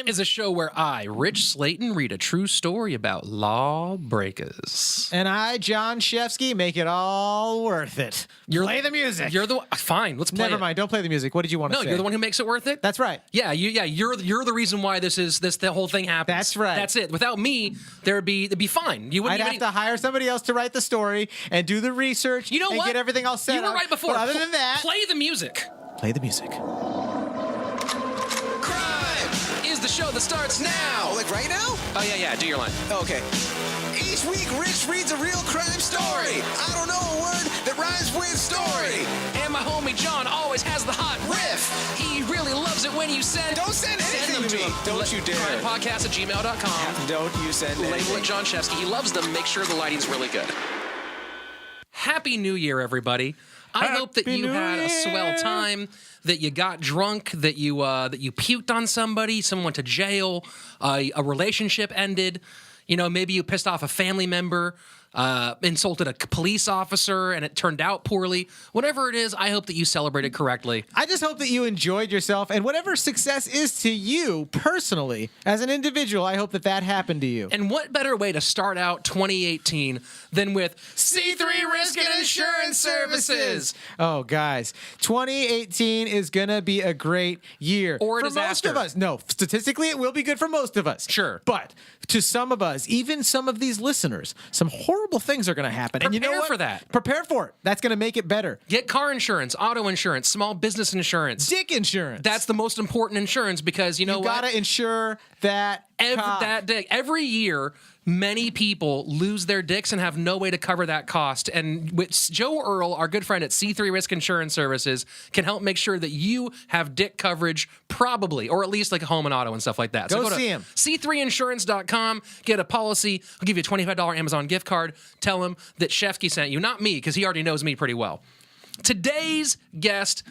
Time is a show where I, Rich Slaton, read a true story about lawbreakers. And I, John Shefsky, make it all worth it. Play the music. You're the fine. Let's play. Never mind. Don't play the music. What did you want to say? No, you're the one who makes it worth it. That's right. Yeah, you're the reason why the whole thing happens. That's right. That's it. Without me, it'd be fine. You wouldn't. I'd have to hire somebody else to write the story and do the research. You know and what? Get everything all set up. You were right before. But other than that, play the music. Play the music. CRiiiME Is the show that starts now. Like right now? Oh yeah. Do your line. Okay. Each week, Rich reads a real crime story. I don't know a word that rhymes with story. And my homie John always has the hot riff. He really loves it when you send. Don't send anything them to me. him. Don't you dare. CRiiiMEpodcast@gmail.com. Don't you send Label anything. it John Shefsky. He loves them. Make sure the lighting's really good. Happy New Year, everybody. I hope that you had a swell time, that you got drunk, that you puked on somebody, someone went to jail, a relationship ended. You know, maybe you pissed off a family member, insulted a police officer, and it turned out poorly. Whatever it is, I hope that you celebrated correctly. I just hope that you enjoyed yourself, and whatever success is to you personally, as an individual, I hope that that happened to you. And what better way to start out 2018 than with C3 Risk and Insurance Services? Oh, guys, 2018 is going to be a great year. Or a for disaster. most of us. No, statistically, it will be good for most of us. Sure. But to some of us, even some of these listeners, some horrible things are going to happen. And you know Prepare what? for that. Prepare for it. That's going to make it better. Get car insurance, auto insurance, small business insurance. Dick insurance. That's the most important insurance because you know you what? got to insure that cock. Every year, many people lose their dicks and have no way to cover that cost. And with Joe Earl, our good friend at C3 Risk Insurance Services, can help make sure that you have dick coverage, probably, or at least like a home and auto and stuff like that. Go to see him. C3insurance.com, get a policy. I'll give you a $25 Amazon gift card. Tell him that Shefsky sent you, not me, because he already knows me pretty well. Today's guest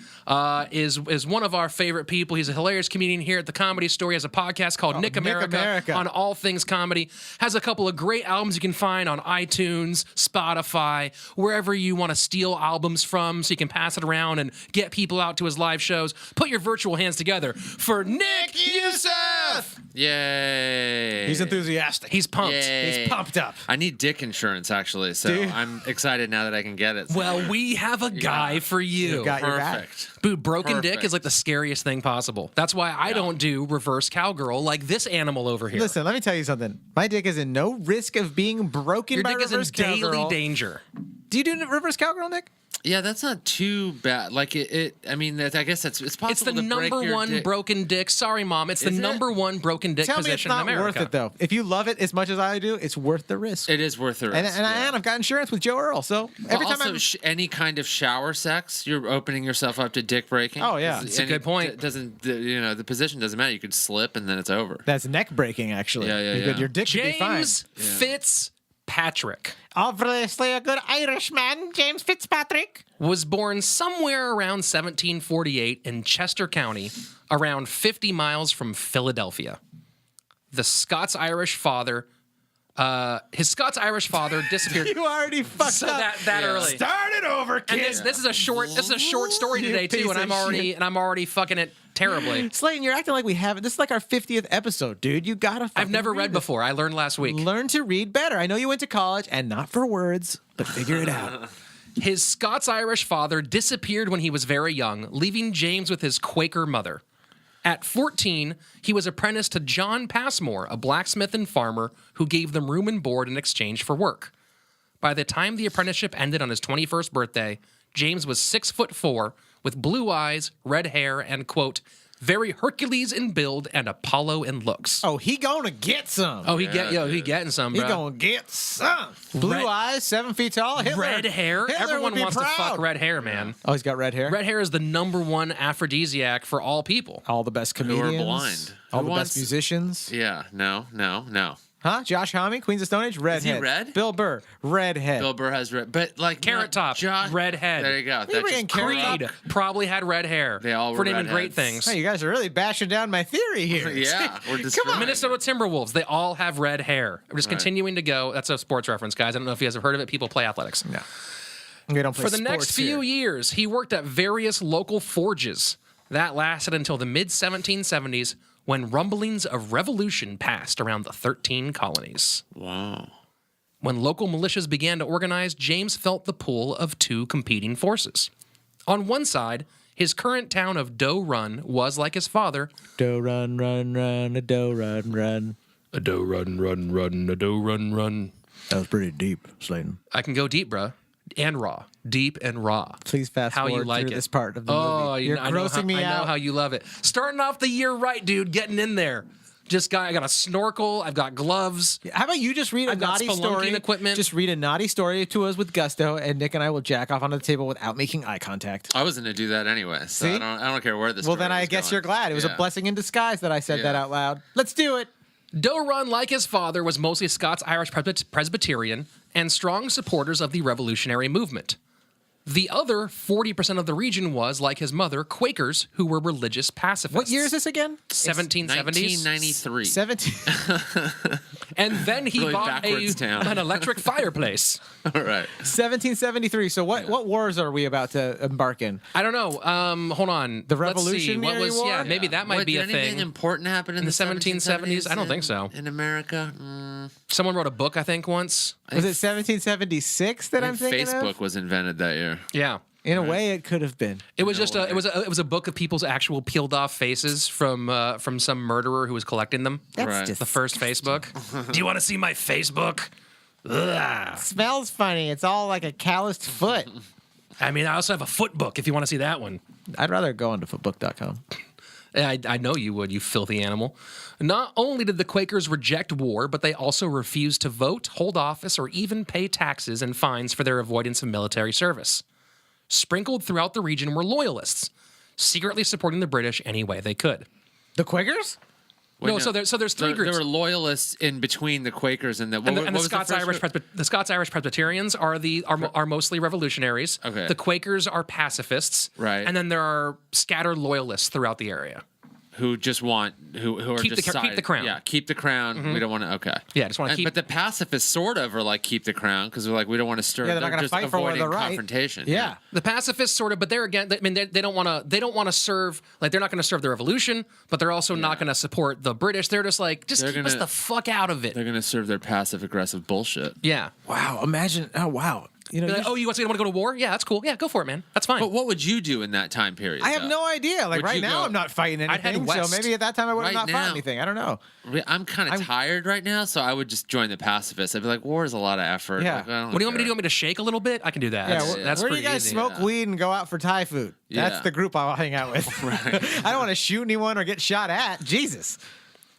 is one of our favorite people. He's a hilarious comedian here at the Comedy Store. He has a podcast called Nick America on all things comedy. Has a couple of great albums you can find on iTunes, Spotify, wherever you want to steal albums from so you can pass it around and get people out to his live shows. Put your virtual hands together for Nick Youssef! Yay. He's enthusiastic. He's pumped. Yay. He's pumped up. I need dick insurance, actually, so Dude. I'm excited now that I can get it. So. Well, we have a guy for you. You got your back. Perfect. Dude, broken dick Perfect. is like the scariest thing possible. That's why I don't do reverse cowgirl like this animal over here. Listen, let me tell you something. My dick is in no risk of being broken Your by dick is in reverse daily cowgirl. danger. Do you do reverse cowgirl, Nick? Yeah, that's not too bad. Like I mean, I guess it's possible. It's the to break number your one dick. broken dick. Sorry, Mom. It's the Is it? number one broken dick Tell me it's position not in America. worth it, though. If you love it as much as I do, it's worth the risk. It is worth the risk. And yeah. I've got insurance with Joe Earl, so every time also, any kind of shower sex, you're opening yourself up to dick breaking. Oh, yeah. It's a good point. The position doesn't matter. You could slip and then it's over. that's neck breaking, actually. Yeah. Your dick should be fine. James Fitzpatrick Obviously a good Irishman, James Fitzpatrick. was born somewhere around 1748 in Chester County, around 50 miles from Philadelphia. The Scots-Irish father, his Scots-Irish father disappeared. You already fucked So up. that early. Start it over, kid. And this is a short story You today piece too, and of I'm already fucking it terribly. Slayton, you're acting like we haven't. This is like our 50th episode, dude. You gotta fucking I've never read this. before. I learned last week. Learn to read better. I know you went to college, and not for words, but figure it out. His Scots-Irish father disappeared when he was very young, leaving James with his Quaker mother. At 14, he was apprenticed to John Passmore, a blacksmith and farmer who gave them room and board in exchange for work. By the time the apprenticeship ended on his 21st birthday, James was 6'4", with blue eyes, red hair, and, quote, very Hercules in build and Apollo in looks. Oh, he gonna get some. Oh, he getting some, He bro. gonna get some. Blue eyes, 7 feet tall. Hitler, Red hair. Hitler Everyone would be wants to proud. fuck red hair, man. Oh, he's got red hair. Red hair is the number one aphrodisiac for all people. All the best Who comedians. are blind. All Who the wants- best musicians. Yeah. No. Huh? Josh Homme, Queens of Stone Age, Redhead. red? Bill Burr, Redhead. Bill Burr has red, but like Carrot Top, Redhead. There you go. you bringing Carrot Top? Creed probably had red hair. They all for were naming great redheads. things. Hey, you guys are really bashing down my theory here. Yeah, we're destroying. Minnesota Timberwolves, they all have red hair. We're just continuing to go. That's a sports reference, guys. I don't know if you guys have heard of it. People play athletics. No. We don't play For the next sports few here. years, he worked at various local forges. That lasted until the mid-1770s, when rumblings of revolution passed around the 13 colonies. Wow. When local militias began to organize, James felt the pull of two competing forces. On one side, his current town of Doe Run was, like his father, Doe run, run, run, a doe run, run. a doe run, run, run, a doe run, run. That was pretty deep, Slaton. I can go deep, bruh, and raw. Deep and raw. Please fast How you forward like through it. this part of the Oh, movie. You're I know grossing me I know out. how you love it. Starting off the year right, dude. Getting in there. I got a snorkel. I've got gloves. How about you just read a I've got naughty spelunking story? equipment. Just read a naughty story to us with gusto, and Nick and I will jack off onto the table without making eye contact. I was going to do that anyway, so See? I don't care where this. Well, then I guess you're glad. It was a blessing in disguise that I said that out loud. Let's do it. Doe Run, like his father, was mostly Scots-Irish Presbyterian and strong supporters of the revolutionary movement. The other 40% of the region was, like his mother, Quakers, who were religious pacifists. What year is this again? 1770s. 1993. 17. And then he Really bought backwards town. an electric fireplace. All right. 1773. So what wars are we about to embark in? I don't know. Hold on. The Let's see. Revolutionary What was, War? Yeah, maybe that might What, be did a anything thing. important happen in the 1770s? I don't think so. In America? Someone wrote a book, I think, once. Was it 1776 that I'm thinking Facebook of? was invented that year. Yeah. In a way, it could have been. It was just it was a book of people's actual peeled off faces from some murderer who was collecting them. That's Right. just The first Facebook. Do you want to see my Facebook? Ugh. smells funny. It's all like a calloused foot. I mean, I also have a foot book if you want to see that one. I'd rather go onto footbook.com. I know you would, you filthy animal. Not only did the Quakers reject war, but they also refused to vote, hold office, or even pay taxes and fines for their avoidance of military service. Sprinkled throughout the region were loyalists, secretly supporting the British any way they could. The Quakers? No, so there's three groups. There were loyalists in between the Quakers and the And the Scots-Irish Presbyterians are mostly revolutionaries. Okay. The Quakers are pacifists. Right. And then there are scattered loyalists throughout the area. who just want who are Keep just the crown. Yeah, keep the crown. We don't want to. Okay. Yeah, just wanna keep- But the pacifists sort of are like keep the crown because they're like we don't want to stir. Yeah, they're not going to just fight for avoiding the right. confrontation. Yeah. The pacifists sort of, but they're again. I mean, they don't want to serve. Like they're not going to serve the revolution, but they're also not going to support the British. They're just like, just They're keep us gonna- the fuck out of it. They're gonna serve their passive aggressive bullshit. Yeah. Wow, imagine. Oh, wow. You know, They're like, oh, you want to go to war? Yeah, that's cool. Yeah, go for it, man. That's fine. But what would you do in that time period? I have though? no idea. Like Would right you now, go- I'm not fighting I'd head anything. So west. maybe at that time I would have Right not fought now- anything. I don't know. I'm kind of tired right now, so I would just join the pacifists. I'd be like, war is a lot of effort. Yeah. Like, I don't What do you want me to do? care. You want me to shake a little bit? I can do that. Yeah, That's where do pretty you guys easy. smoke weed and go out for Thai food? That's Yeah. the group I'll hang out with. I don't want to shoot anyone or get shot at. Jesus.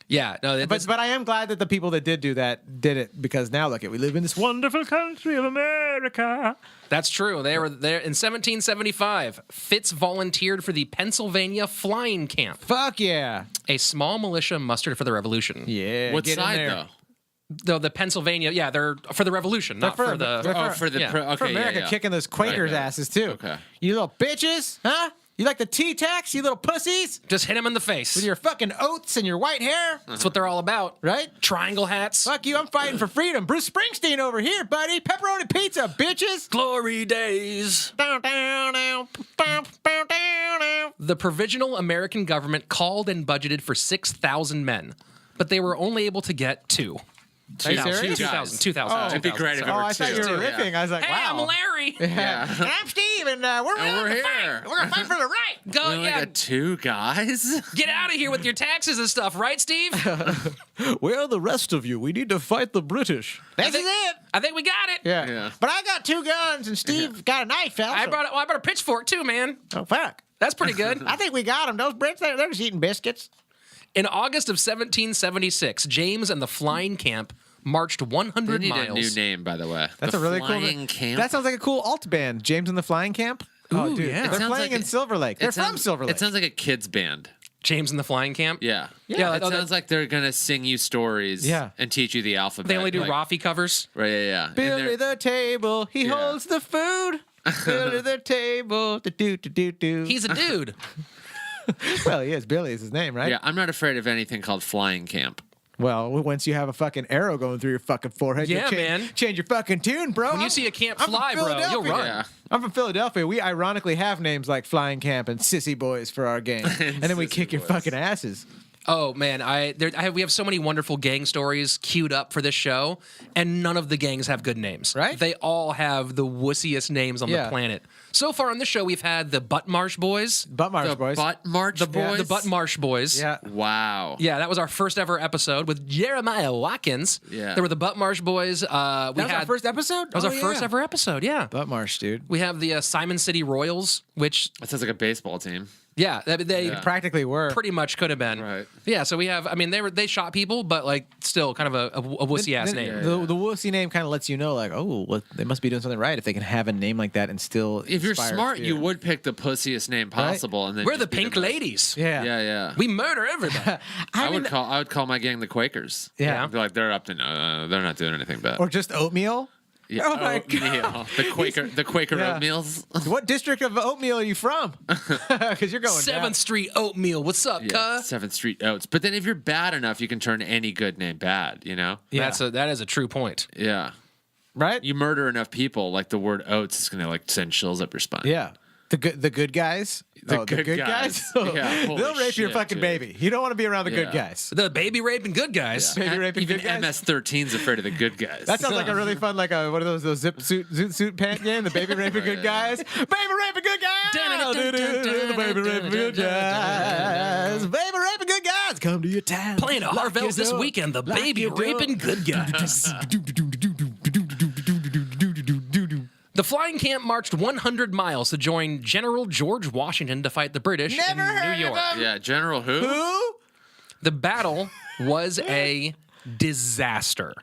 Yeah, no, But I am glad that the people that did do that did it because now look, we live in this wonderful country of America. that's true. They were there in 1775. Fitz volunteered for the Pennsylvania Flying Camp, Fuck yeah. a small militia mustered for the Revolution. Yeah. What get in side there. though? Though the Pennsylvania, yeah, they're for the Revolution, not for- for the. they're Oh, for the yeah. okay, For America yeah. kicking those Quakers' Right. asses too. Okay. You little bitches, huh? You like the T-tax, you little pussies? Just hit him in the face. With your fucking oats and your white hair, That's what they're all about, right? Triangle hats. Fuck you, I'm fighting for freedom. Bruce Springsteen over here, buddy. Pepperoni pizza, bitches. Glory days. Down, down, down, down, down, down. The provisional American government called and budgeted for 6,000 men, but they were only able to get two. Are you serious? 2,000. 2,000. It'd be great if it Oh, were I thought you two. were ripping. I was like, Hey, wow. I'm Larry. Yeah. And I'm Steve, and we're And we're willing to here. fight. We're gonna fight for the right. Go, We only yeah. got two guys. Get out of here with your taxes and stuff, right, Steve? Where are the rest of you? We need to fight the British. This is it. I think we got it. Yeah. Yeah. But I got two guns, and Steve got a knife, fella. I brought a pitchfork too, man. Oh fuck. That's pretty good. I think we got them. Those Brits, they're just eating biscuits. In August of 1776, James and the Flying Camp marched They 100 need miles. a new name, by the way. That's The a really cool. Flying Camp. That sounds like a cool alt band. James and the Flying Camp. Oh, Ooh, dude, yeah. It they're sounds playing like in Silver Lake. They're from Silver Lake. It sounds like a kids band. James and the Flying Camp. Yeah. Yeah, It sounds like they're gonna sing you stories. Yeah. And teach you the alphabet. They only do like, Rafi covers. Right. Yeah. And Billy they're- the table, he Yeah. holds the food. Billy the table, do. He's a dude. Well, he is. Billy is his name, right? Yeah. I'm not afraid of anything called Flying Camp. Well, once you have a fucking arrow going through your fucking forehead, Yeah, you man. change your fucking tune, bro. When you see a camp I'm from fly, bro, you'll Philadelphia. run. Yeah. I'm from Philadelphia. We ironically have names like Flying Camp and Sissy Boys for our gang, and then we Sissy kick your Boys. fucking asses. Oh man, we have so many wonderful gang stories queued up for this show, and none of the gangs have good names. Right? They all have the wussiest names on the planet. So far on the show, we've had the Butt Marsh Boys. Butt Marsh The Boys. Butt March Boys. The Butt Marsh Boys. Yeah. Wow. Yeah, that was our first ever episode with Jeremiah Watkins. Yeah. There were the Butt Marsh Boys. That was our first episode? That was our first ever episode, yeah. Butt Marsh, dude. We have the Simon City Royals, which, That sounds like a baseball team. yeah, they Practically were. pretty much could have been. Right. Yeah, so we have, I mean, they shot people, but like still kind of a wussy-ass name. The wussy name kind of lets you know, like, oh, well, they must be doing something right if they can have a name like that and still If you're inspire smart, fear. you would pick the pussiest name possible, and then We're just the be Pink best. Ladies. Yeah. Yeah. We murder everybody. I would call my gang the Quakers. Yeah. I'd be like, they're up to no, they're not doing anything bad. Or just oatmeal. Yeah. Oh my Oatmeal. The Quaker Yeah. oatmeals. What district of oatmeal are you from? Because you're going 7th Street Oatmeal. What's up, Yeah, cuh? 7th Street Oats. But then if you're bad enough, you can turn any good name bad, you know? Yeah. That is a true point. Yeah. right? You murder enough people, like the word oats is going to like send chills up your spine. Yeah. The good guys. The good guys. Yeah, holy They'll rape your shit, fucking dude. baby. You don't want to be around the good Yeah. guys. The baby raping good guys. Baby raping Even good guys. MS-13's afraid of the good guys. That sounds like a really fun, like a one of those zip suit pant game. The baby raping good guys. Baby raping good guys. Baby raping good guys. Baby raping good guys. Come to your town. Playing at Lock Harvell's your this door. weekend. The Lock baby your door. raping good guys. The flying camp marched 100 miles to join General George Washington to fight the British Never in heard New of York. him. Yeah, General who? Who? The battle was a disaster.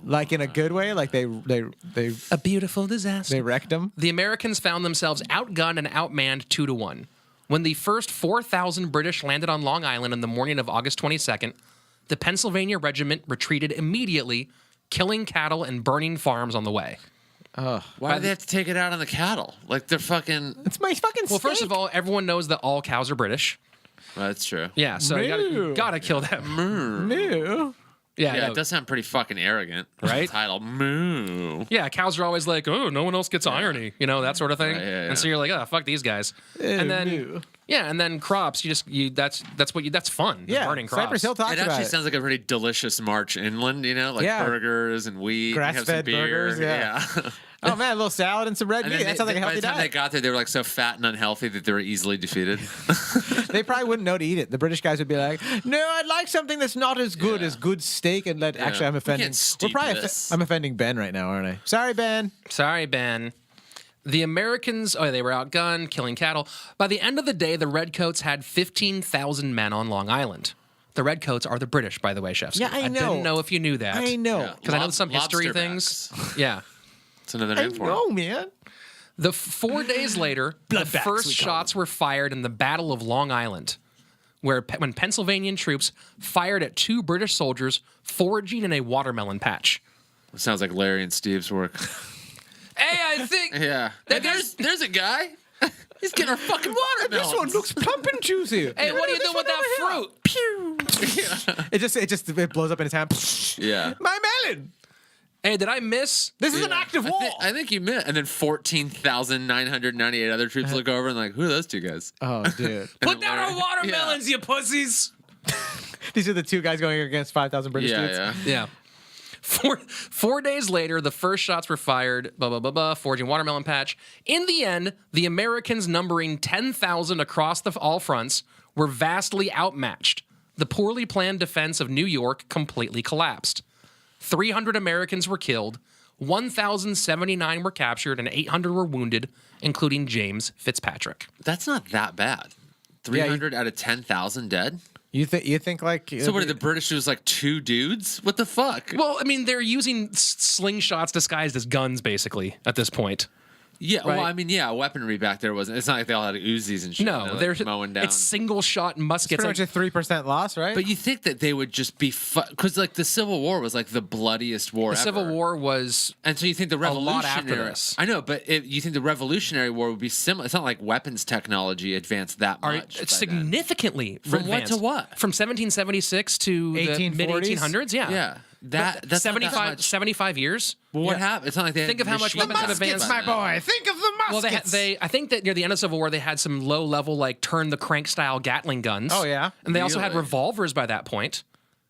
Like in a good way? Like they A beautiful disaster. wrecked them? The Americans found themselves outgunned and outmanned 2-1. When the first 4,000 British landed on Long Island in the morning of August 22nd, the Pennsylvania Regiment retreated immediately, killing cattle and burning farms on the way. Why do they have to take it out on the cattle? Like they're fucking... It's my fucking Well, first of all, everyone knows that all cows are British. Well, that's true. Yeah, so you gotta kill them. new. Yeah, Yeah, no. it does sound pretty fucking arrogant. Right? Title, moo. Yeah, cows are always like, oh, no one else gets irony, that sort of thing. Right, yeah. And so you're like, oh, fuck these guys. And then, no. yeah, and then crops. That's fun. Yeah, burning crops. Cypress Hill talks It about actually it. sounds like a pretty delicious march inland, like Yeah. burgers and wheat. and have some Grass-fed beer. burgers, yeah. Oh man, a little salad and some red And meat. then That sounds like a by healthy the time they diet. got there, they were like so fat and unhealthy that they were easily defeated. They probably wouldn't know to eat it. The British guys would be like, "No, I'd like something that's not as good Yeah. as good steak." And let actually, I'm We offending. can't steep this. I'm offending Ben right now, aren't I? Sorry, Ben. Sorry, Ben. The Americans, they were outgunned, killing cattle. By the end of the day, the Redcoats had 15,000 men on Long Island. The Redcoats are the British, by the way, Shefsky. Yeah, I know. didn't know if you knew that. I know. Yeah. Because I know some history Lobster things. backs. Yeah. That's another I name for know, it. man. 4 days later, the Bloodbacks, first we call shots were fired in the Battle of Long Island, when Pennsylvanian troops fired at 2 British soldiers foraging in a watermelon patch. Sounds like Larry and Steve's work. Hey, I think Yeah. That Hey, there's a guy. He's getting our fucking watermelon. This one looks plump and juicy. Hey, what are you This doing with one over that here. fruit? Pew! It blows up in his hand. Yeah. My melon. Hey, did I miss? This is an active wall. I think you meant. And then 14,998 other troops look over and like, who are those two guys? Oh, dude. Put down our watermelons, you pussies! These are the two guys going against 5,000 British dudes. Yeah. Yeah. 4 days later, the first shots were fired, foraging watermelon patch. In the end, the Americans, numbering 10,000 across all fronts, were vastly outmatched. The poorly planned defense of New York completely collapsed. 300 Americans were killed, 1,079 were captured, and 800 were wounded, including James Fitzpatrick. That's not that bad. 300 out of 10,000 dead? You think like So what did the British do? Was like 2 dudes? What the fuck? Well, I mean, they're using slingshots disguised as guns, basically, at this point. Yeah, well, Right. I mean, yeah, weaponry back there wasn't. It's not like they all had Uzis and shit. No, like there's mowing down. it's single shot muskets. pretty much a 3% loss, right? But you think that they would just be because like the Civil War was like the bloodiest war the ever. Civil War was And so you think the lot Revolutionary after this. I know, but you think the Revolutionary War would be similar? It's not like weapons technology advanced that much. by then. significantly From what advanced. to what? From 1776 to the 1840s? mid 1800s. Yeah. Yeah. that's not that 75 much. years. Well, what happened? It's not like they Think had of how much machine weapons have guns advanced. by my now. boy. Think of the muskets. Well, I think that near the end of Civil War, they had some low-level, like, turn-the-crank style Gatling guns. Oh, yeah? And they also had Really? revolvers by that point.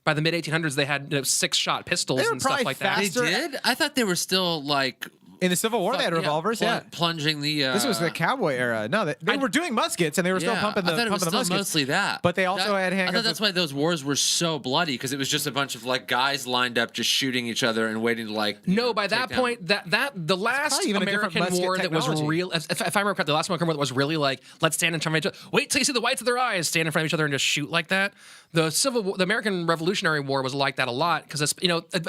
By the mid-1800s, they had 6-shot pistols They were and stuff probably like that. They faster. did? I thought they were still like In the Civil War, they had revolvers. plunging the. This was the cowboy era. No, they were doing muskets, and they were still pumping the I thought it was pumping the still muskets. mostly that. But they also had handguns I thought that's with- why those wars were so bloody, because it was just a bunch of like guys lined up just shooting each other and waiting to like. No, by that take down- point, that the last probably even a different American musket war that was technology. real, if I remember correctly, the last American war that was really like, let's stand in front of each other. Wait till you see the whites of their eyes, stand in front of each other and just shoot like that. The American Revolutionary War was like that a lot because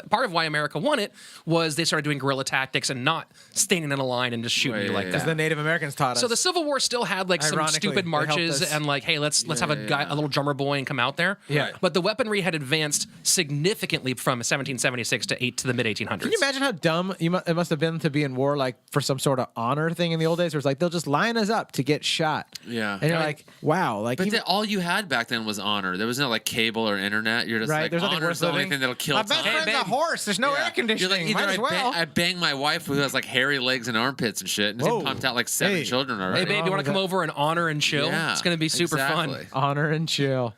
part of why America won it was they started doing guerrilla tactics and not standing in a line and just shooting you like yeah. that. The Native Americans taught us. So the Civil War still had like some Ironically, stupid they helped marches us. and like, hey, let's have a guy, a little drummer boy, and come out there. Yeah. But the weaponry had advanced significantly from 1776 to the mid 1800s. Can you imagine how dumb it must have been to be in war, like for some sort of honor thing in the old days, where it's like they'll just line us up to get shot. Yeah. And you're Right. like, wow, like But even, all you had back then was honor. There was no like cable or internet. You're just right? like, There's nothing honor's worth the only living. thing that'll kill My best time. friend's a horse. There's no Yeah. air conditioning. You're like, Might either as well. I bang my wife who has like hairy legs and armpits and shit, and Whoa. has pumped out like 7 Hey. children Hey, already. babe, you want to come over and honor and chill? Yeah, It's going to be super exactly. fun. Honor and chill.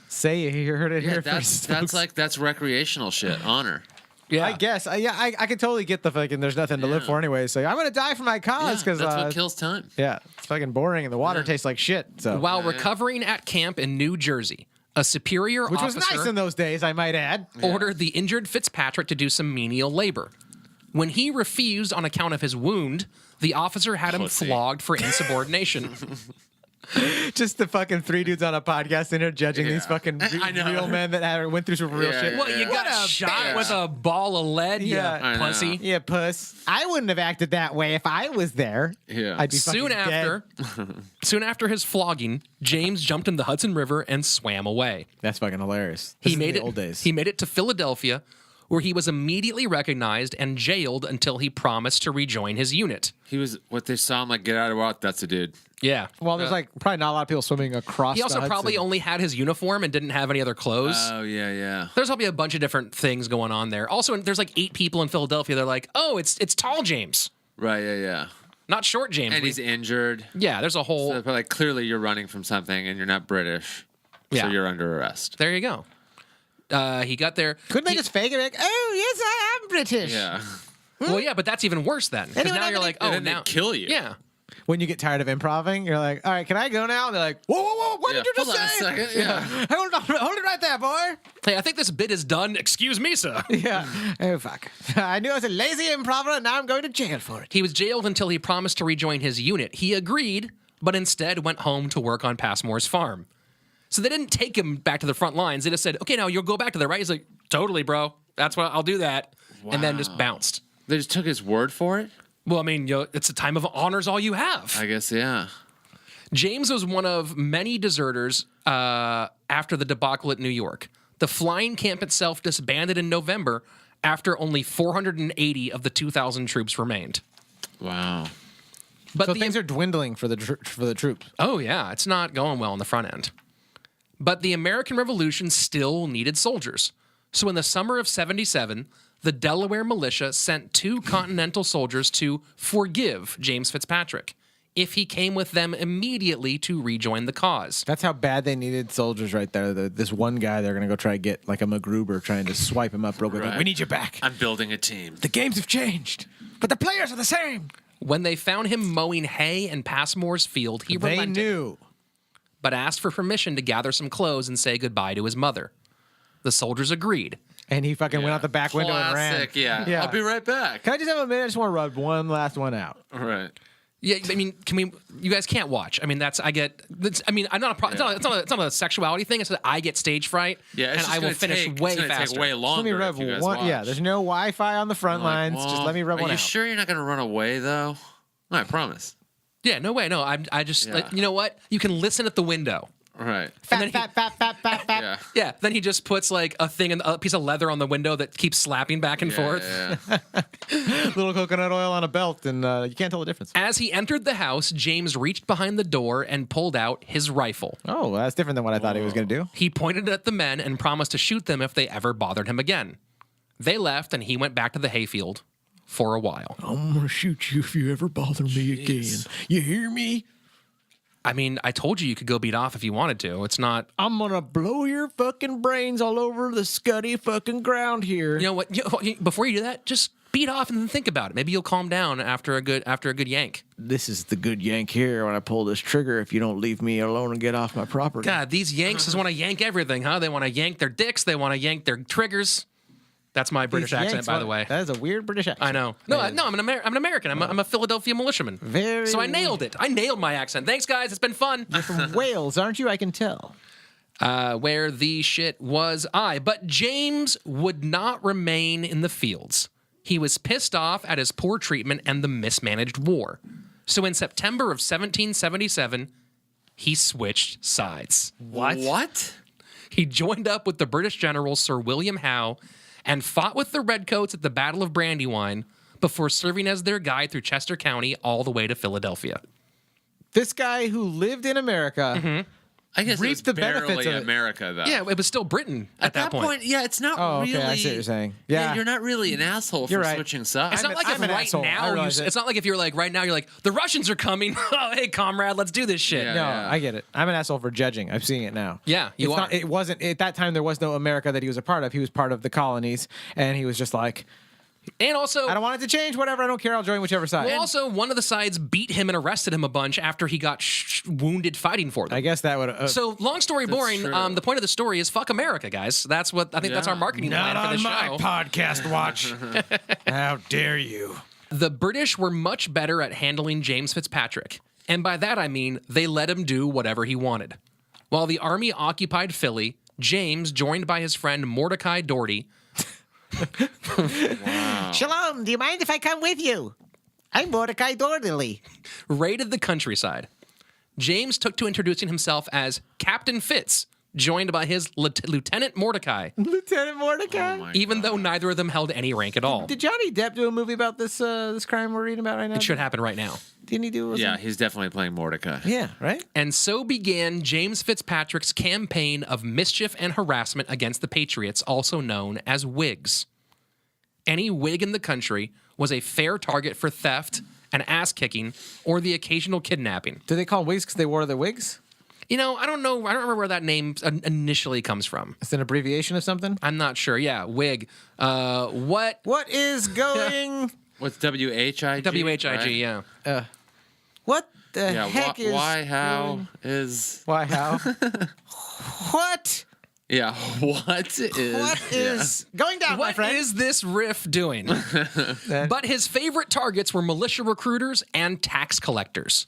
Say you heard it Yeah, here that's first. that's recreational shit. Honor. Yeah. I guess. I can totally get the fucking. There's nothing to live Yeah. for anyway. So I'm gonna die for my cause Yeah, because that's what kills time. yeah, it's fucking boring and the water tastes like shit. So While recovering at camp in New Jersey, a superior which was officer nice in those days, I might add. ordered the injured Fitzpatrick to do some menial labor. When he refused on account of his wound, the officer had him Pussy. flogged for insubordination. Just the fucking three dudes on a podcast in here judging these fucking I know. real men that went through some real Yeah, shit. yeah, What, you yeah. got What a shot bitch. with a ball of lead, Yeah. you I know. pussy? Yeah, puss. I wouldn't have acted that way if I was there. Yeah. I'd be fucking Soon after his flogging, James jumped in the Hudson River and swam away. That's fucking hilarious. He This is made the it. old days. He made it to Philadelphia, where he was immediately recognized and jailed until he promised to rejoin his unit. He was what they saw him like, get out of water. That's a dude. Yeah. well, there's like probably not a lot of people swimming across. He also the probably Hudson. only had his uniform and didn't have any other clothes. Oh yeah, yeah. There's probably a bunch of different things going on there. Also, there's like 8 people in Philadelphia. They're like, oh, it's tall James, Right, yeah, yeah. not short James. And he's injured. Yeah, there's a whole. So, but like clearly you're running from something and you're not British. Yeah. So you're under arrest. There you go. He got there. Couldn't they he- just fake it? Like, oh yes, I am British. Yeah. Well, yeah, but that's even worse then. Because Anyone now have you're any- like, And oh, then they now kill you. Yeah. When you get tired of improving, you're like, all right, can I go now? And they're like, whoa, whoa, whoa, what Yeah, did you hold just on a say? second, yeah. hold on, hold it right there, boy. Hey, I think this bit is done. Excuse me, sir. Yeah. Oh fuck. I knew I was a lazy improver, and now I'm going to jail for it. He was jailed until he promised to rejoin his unit. He agreed, but instead went home to work on Passmore's farm. So they didn't take him back to the front lines. They just said, okay, now you'll go back to there, right? He's like, totally, bro. That's what I'll do that. And then just bounced. They just took his word for it? Well, I mean, it's a time of honors all you have. I guess, yeah. James was one of many deserters after the debacle at New York. The flying camp itself disbanded in November after only 480 of the 2,000 troops remained. Wow. But So things are dwindling for the troops. Oh, yeah, it's not going well on the front end. But the American Revolution still needed soldiers. So in the summer of 77, the Delaware militia sent 2 Continental soldiers to forgive James Fitzpatrick if he came with them immediately to rejoin the cause. That's how bad they needed soldiers right there. This one guy they're gonna go try to get like a MacGruber trying to swipe him up real quick. Like, Right. we need you back. I'm building a team. The games have changed, but the players are the same. When they found him mowing hay in Passmore's field, he They relented, knew. but asked for permission to gather some clothes and say goodbye to his mother. The soldiers agreed. And he fucking went out the back window and ran. Classic, yeah. I'll be right back. Can I just have a minute? I just want to rub one last one out. All right. Yeah, I mean, can we? You guys can't watch. I mean, I'm not a. It's not a sexuality thing. It's that I get stage fright, Yeah, it's and just I will gonna finish take, way it's gonna faster. Take way Let longer me rub if you guys one. watch. Yeah, there's no Wi-Fi on the front Like, lines. well, Just let me rub one Are you out. sure you're not going to run away, though? No, I promise. Yeah, no way. No, I just like, you know what? You can listen at the window. All right. And then Fat. Yeah. Yeah, then he just puts like a piece of leather on the window that keeps slapping back and forth. Yeah. Little coconut oil on a belt, and you can't tell the difference. As he entered the house, James reached behind the door and pulled out his rifle. Oh, well, that's different than what I thought he was going to do. He pointed at the men and promised to shoot them if they ever bothered him again. They left, and he went back to the hayfield for a while. I'm gonna shoot you if you ever bother me again. You hear me? I mean, I told you could go beat off if you wanted to. It's not. I'm gonna blow your fucking brains all over the scuddy fucking ground here. You know what? Before you do that, just beat off and then think about it. Maybe you'll calm down after a good yank. This is the good yank here when I pull this trigger if you don't leave me alone and get off my property. God, these yanks just want to yank everything, huh? They want to yank their dicks. They want to yank their triggers. That's my British accent, by the way. That is a weird British accent. I know. No, I'm an American. I'm a Philadelphia militiaman. Very So I nailed it. I nailed my accent. Thanks, guys. It's been fun. You're from Wales, aren't you? I can tell. Where the shit was I. But James would not remain in the fields. He was pissed off at his poor treatment and the mismanaged war. So in September of 1777, he switched sides. What? He joined up with the British general Sir William Howe and fought with the Redcoats at the Battle of Brandywine before serving as their guide through Chester County all the way to Philadelphia. This guy who lived in America I guess reaped it's the barely benefits of it. America, though. Yeah, it was still Britain at that point. Yeah, it's not Oh, really. okay, I see what you're saying. Yeah, Yeah. you're not really an asshole You're for right. switching sides. It's not like I'm if an right asshole. I now, realize it. it's not like if you're like right now, you're like, the Russians are coming. Oh, hey, comrade, let's do this shit. Yeah. No, I get it. I'm an asshole for judging. I'm seeing it now. Yeah, you It's are. not- it wasn't at that time. There was no America that he was a part of. He was part of the colonies, and he was just like, And also, I don't want it to change. Whatever. I don't care. I'll join whichever side. well, also, one of the sides beat him and arrested him a bunch after he got wounded fighting for them. I guess that would. So, long story boring. true. The point of the story is fuck America, guys. That's what I think. That's our marketing plan for the show. podcast watch. How dare you? The British were much better at handling James Fitzpatrick, and by that I mean they let him do whatever he wanted. While the army occupied Philly, James, joined by his friend Mordecai Doherty, Shalom. Do you mind if I come with you? I'm Mordecai Doherty. raided the countryside. James took to introducing himself as Captain Fitz, joined by his Lieutenant Mordecai, Lieutenant Mordecai. even though neither of them held any rank at all. Did Johnny Depp do a movie about this this crime we're reading about right now? It should happen right now. Didn't he do? Yeah, he's definitely playing Mordecai. Yeah. Right. And so began James Fitzpatrick's campaign of mischief and harassment against the Patriots, also known as Whigs. Any Whig in the country was a fair target for theft and ass-kicking or the occasional kidnapping. Do they call wigs because they wore the wigs? You know, I don't know. I don't remember where that name initially comes from. It's an abbreviation of something. I'm not sure. Yeah, Whig. What? What is going? What's WHIG? WHIG, right? yeah. What the Yeah, heck is? why, how going- is. Why how? What? Yeah, what is. What is going down, my What friend? is this riff doing? But his favorite targets were militia recruiters and tax collectors.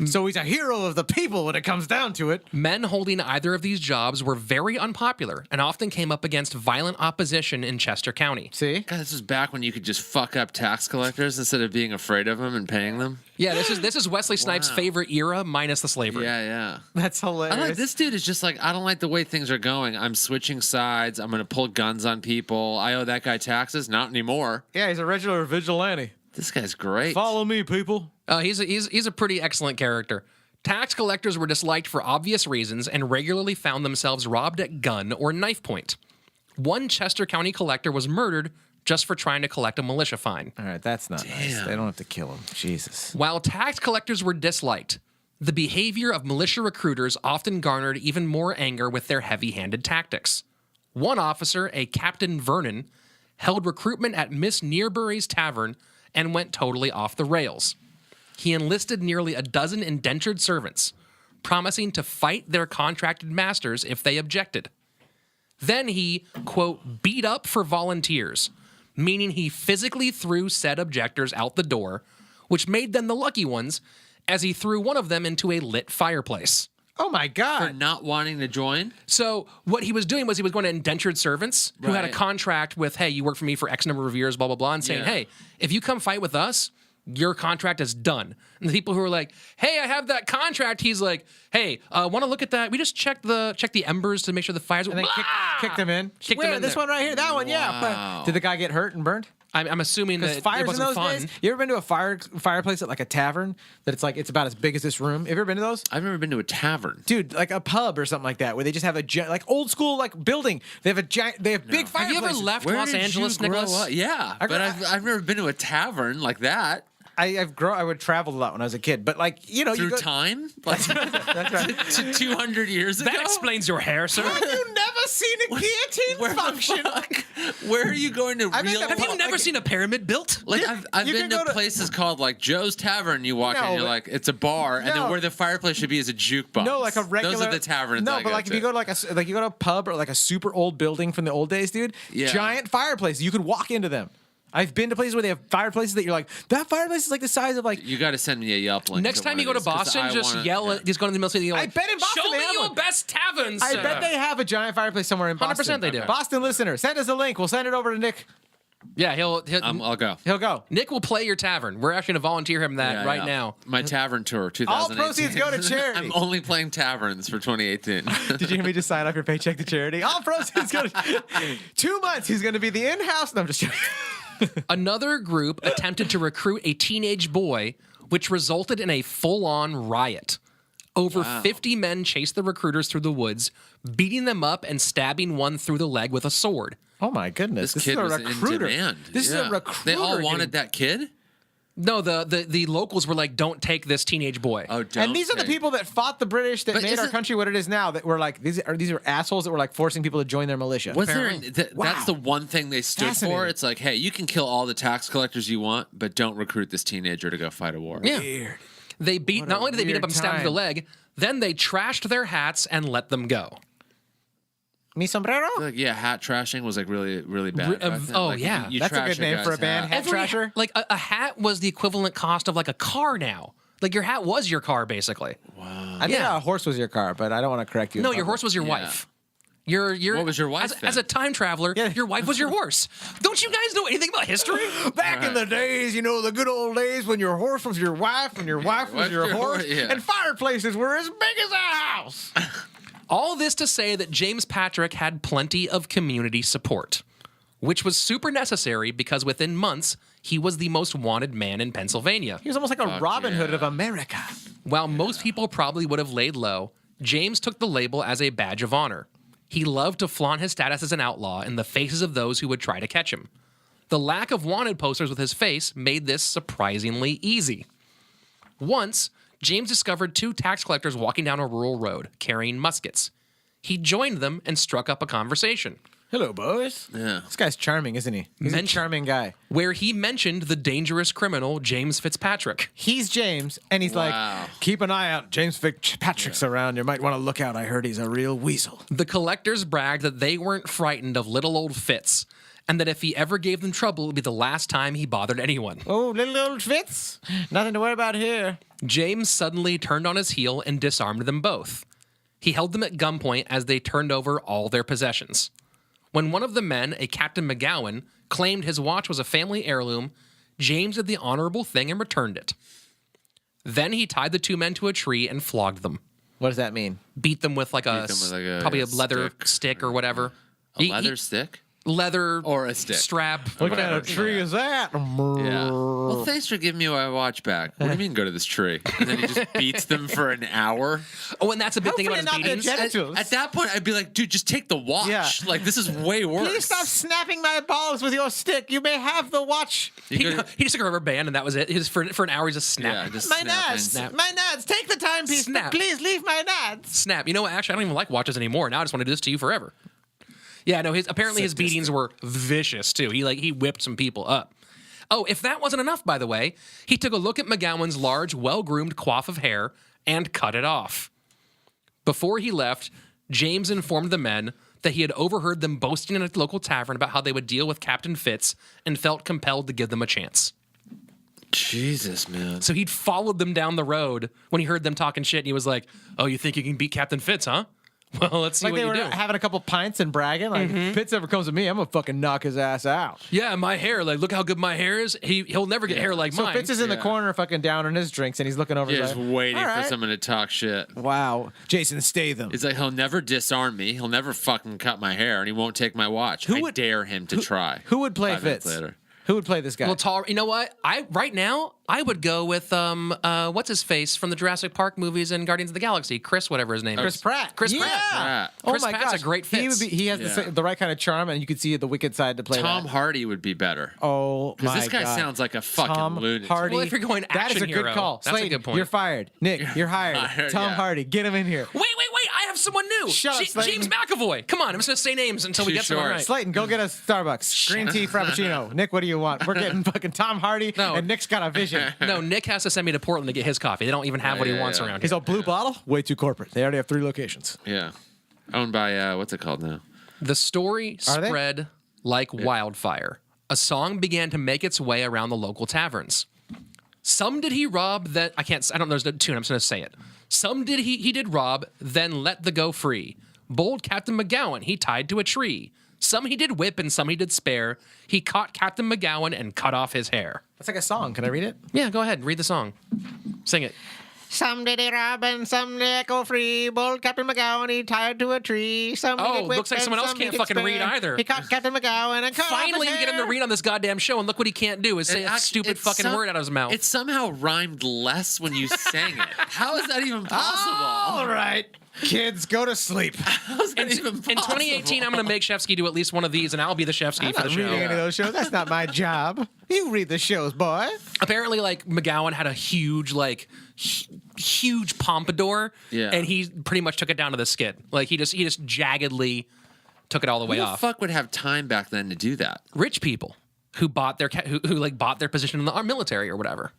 So he's a hero of the people when it comes down to it. Men holding either of these jobs were very unpopular and often came up against violent opposition in Chester County. See? God, this was back when you could just fuck up tax collectors instead of being afraid of them and paying them. Yeah, this is Wesley Snipes' Wow. favorite era minus the slavery. Yeah, yeah. That's hilarious. I like this dude is just like, I don't like the way things are going. I'm switching sides. I'm going to pull guns on people. I owe that guy taxes. Not anymore. Yeah, he's a regular vigilante. This guy's great. Follow me, people. He's a pretty excellent character. Tax collectors were disliked for obvious reasons and regularly found themselves robbed at gun or knife point. One Chester County collector was murdered just for trying to collect a militia fine. All right, that's not nice. Damn. They don't have to kill him. Jesus. While tax collectors were disliked, the behavior of militia recruiters often garnered even more anger with their heavy-handed tactics. One officer, a Captain Vernon, held recruitment at Miss Nearbury's tavern and went totally off the rails. He enlisted nearly a dozen indentured servants, promising to fight their contracted masters if they objected. Then he, quote, beat up for volunteers, meaning he physically threw said objectors out the door, which made them the lucky ones, as he threw one of them into a lit fireplace. Oh my For God. not wanting to join. So what he was doing was he was going to indentured servants who had a Right. contract with, hey, you work for me for X number of years, blah, blah, blah, and saying, Yeah. hey, if you come fight with us, your contract is done. And the people who are like, hey, I have that contract, he's like, hey, want to look at that? We just check the embers to make sure the fire's... And then kick them in. Kick them Where? in This there. one right here. That one, yeah. Wow. But did the guy get hurt and burned? I'm assuming that Because it fires in wasn't those fun. days. You ever been to a fireplace at like a tavern that it's about as big as this room? Have you ever been to those? I've never been to a tavern. Dude, like a pub or something like that, where they just have like old school like building. They have big Have fireplaces. you ever left Where Los did Angeles, you grow Nicholas? up? Yeah, but I've never been to a tavern like that. I would travel a lot when I was a kid, but like you Through go, time, like That's right. to 200 years ago. That explains your hair, sir. Have you never seen a guillotine Where the function? fuck? Where are you going to I've been real? to- Have you never seen a pyramid built? Like Yeah, I've you been can to go to- places called like Joe's Tavern. You walk in, No, you're but- like, it's a bar, and No. then where the fireplace should be is a jukebox. No, like a regular. Those are the taverns. No, I but like if you go to you go to a pub or like a super old building from the old days, dude. Yeah. Giant fireplaces. You could walk into them. I've been to places where they have fireplaces that you're like, that fireplace is like the size of like. You got to send me a Yelp link. Next time you go to Boston, just yell at. Just go to the middle city. I bet in Boston Show they me have your one." best taverns. I bet they have a giant fireplace somewhere in Boston. 100% they do. Boston listener, send us a link. We'll send it over to Nick. Yeah, he'll I'll go. He'll go. Nick will play your tavern. We're actually going to volunteer him that Yeah, right yeah. now. My tavern tour, 2018. All proceeds go to charity. I'm only playing taverns for 2018. Did you hear me just sign off your paycheck to charity? All proceeds go to 2 months. He's going to be the in-house. No, I'm just joking. Another group attempted to recruit a teenage boy, which resulted in a full-on riot. Over 50 men chased the recruiters through the woods, beating them up and stabbing one through the leg with a sword. Oh my goodness! This This kid is a was recruiter. in demand. This is Yeah. a recruiter. They all wanted getting- that kid. No, the locals were like, "Don't take this teenage boy." Oh, don't And these are the take- people that fought the British that But made our isn't- country what it is now. That were like these are assholes that were like forcing people to join their militia. Was there? Apparently. That's the one thing they stood for. Fascinating. It's like, hey, you can kill all the tax collectors you want, but don't recruit this teenager to go fight a war. Yeah. Weird. They beat. What Not a only did they beat up weird and stab him through the time. leg, then they trashed their hats and let them go. Mi sombrero? Like, yeah, hat trashing was like really, really bad. back then. oh, Like, yeah. you That's a trash good name for a guy's band. hat. Hat trasher? Like a hat was the equivalent cost of like a car now. Like your hat was your car basically. I think Yeah. a horse was your car, but I don't want to correct you. No, in your public. horse was your Yeah. wife. Your What was your wife as, then? as a time traveler? Yeah. Your wife was your horse. Don't you guys know anything about history? Back in the days, you know, the good old days when your horse was your wife and your wife was What's your your horse, horse? Yeah. and fireplaces were as big as a house. All this to say that James Patrick had plenty of community support, which was super necessary because within months he was the most wanted man in Pennsylvania. He was almost like a Robin Hood yeah. of America. While most people probably would have laid low, James took the label as a badge of honor. He loved to flaunt his status as an outlaw in the faces of those who would try to catch him. The lack of wanted posters with his face made this surprisingly easy. Once, James discovered two tax collectors walking down a rural road carrying muskets. He joined them and struck up a conversation, Hello, boys. Yeah. This guy's charming, isn't he? He's a Mention- charming guy. where he mentioned the dangerous criminal James Fitzpatrick. He's James, and he's Wow. like, keep an eye out. James Fitzpatrick's around. You might want to look out. I heard he's a real weasel. The collectors bragged that they weren't frightened of little old Fitz, and that if he ever gave them trouble, it would be the last time he bothered anyone. Oh, little old Fitz. Nothing to worry about here. James suddenly turned on his heel and disarmed them both. He held them at gunpoint as they turned over all their possessions. When one of the men, a Captain McGowan, claimed his watch was a family heirloom, James did the honorable thing and returned it. Then he tied the two men to a tree and flogged them. What does that mean? Beat them with like them with like a- probably a a leather stick or whatever. A leather stick? Leather Or a stick. strap. What kind whatever. of tree is that? Yeah. Well, thanks for giving me my watch back. What do you mean go to this tree? And then he just beats them for an hour. Oh, and that's a big thing about Hopefully his not the beatings. genitals. At that point, I'd be like, dude, just take the watch. Yeah. Like, this is way worse. Please stop snapping my balls with your stick. You may have the watch. You He, go- he just took a rubber band and that was it. He just, for an hour, he just yeah, snapped. just My snapping. nuts. Snap. My nuts. Take the timepiece, but Snap. please leave my nuts. Snap. You know what? Actually, I don't even like watches anymore. Now I just want to do this to you forever. Yeah, no, apparently his beatings were vicious too. He whipped some people up. Oh, if that wasn't enough, by the way, he took a look at McGowan's large, well-groomed coif of hair and cut it off. Before he left, James informed the men that he had overheard them boasting in a local tavern about how they would deal with Captain Fitz and felt compelled to give them a chance. Jesus, man. So he'd followed them down the road when he heard them talking shit, and he was like, "Oh, you think you can beat Captain Fitz, huh? Well, let's see Like what they you were do." having a couple pints and bragging. Like, if Fitz ever comes to me, I'm going to fucking knock his ass out. Yeah, my hair. Like, look how good my hair is. He'll never get hair like So mine. Fitz is in the Yeah. corner fucking down on his drinks, and he's looking over. Yeah, he's just like, waiting "All for right." someone to talk shit. Wow. Jason Statham. He's like, he'll never disarm me. He'll never fucking cut my hair, and he won't take my watch. I would- dare him to try. Who would play 5 minutes Fitz? later. Who would play this guy? Well, tall. You know what? Right now I would go with what's his face from the Jurassic Park movies and Guardians of the Galaxy, Chris, whatever his name is. Chris Pratt. Chris Yeah. Pratt. Oh Chris my Pratt's gosh. a great fit. He has the right kind of charm, and you could see the wicked side to play Tom that. Hardy would be better. Oh my Because this guy God. sounds like a fucking Tom lunatic. Hardy. Well, if you're going that is action a good hero, call. that's a Slaton, good point. You're fired. Nick, you're hired. Fired, Tom yeah. Hardy, get him in here. Wait! I have someone new. Shut up, Slaton. James McAvoy. Come on, I'm just gonna say names until we Too get someone short. right. Slaton, go get us Starbucks. Green tea frappuccino. Nick, what do you want? We're getting fucking Tom Hardy, No. and Nick's got a vision. No, Nick has to send me to Portland to get his coffee. They don't even have what he wants around He's here. a blue bottle? Way too corporate. They already have 3 locations. Yeah. Owned by, what's it called now? The story Are they? spread like wildfire. A song began to make its way around the local taverns. Some did he rob that I don't know there's no tune, I'm just gonna say it. Some did he did rob, then let the go free. Bold Captain McGowan he tied to a tree. Some he did whip and some he did spare. He caught Captain McGowan and cut off his hair. That's like a song. Can I read it? Yeah, go ahead, read the song. Sing it. Some did he rob and some did go free. Bold Captain McGowan, he tied to a tree. Some Oh, he did whip looks like and someone else some can't he did fucking read spare. either. He caught Captain McGowan and cut Finally, off we his get him to hair. read on this goddamn show, and look what he can't do is say a stupid fucking word out of his mouth. It somehow rhymed less when you sang it. How is that even possible? All right. Kids, go to sleep. How is that even possible? In 2018, I'm going to make Shefsky do at least one of these, and I'll be the Shefsky I'm for not the reading show. any of those shows. That's not my job. You read the shows, boy. Apparently, like McGowan had a huge, huge pompadour, Yeah. and he pretty much took it down to the skin. Like he just jaggedly took it all the way Who the off. fuck would have time back then to do that? Rich people who bought their who bought their position in the military or whatever.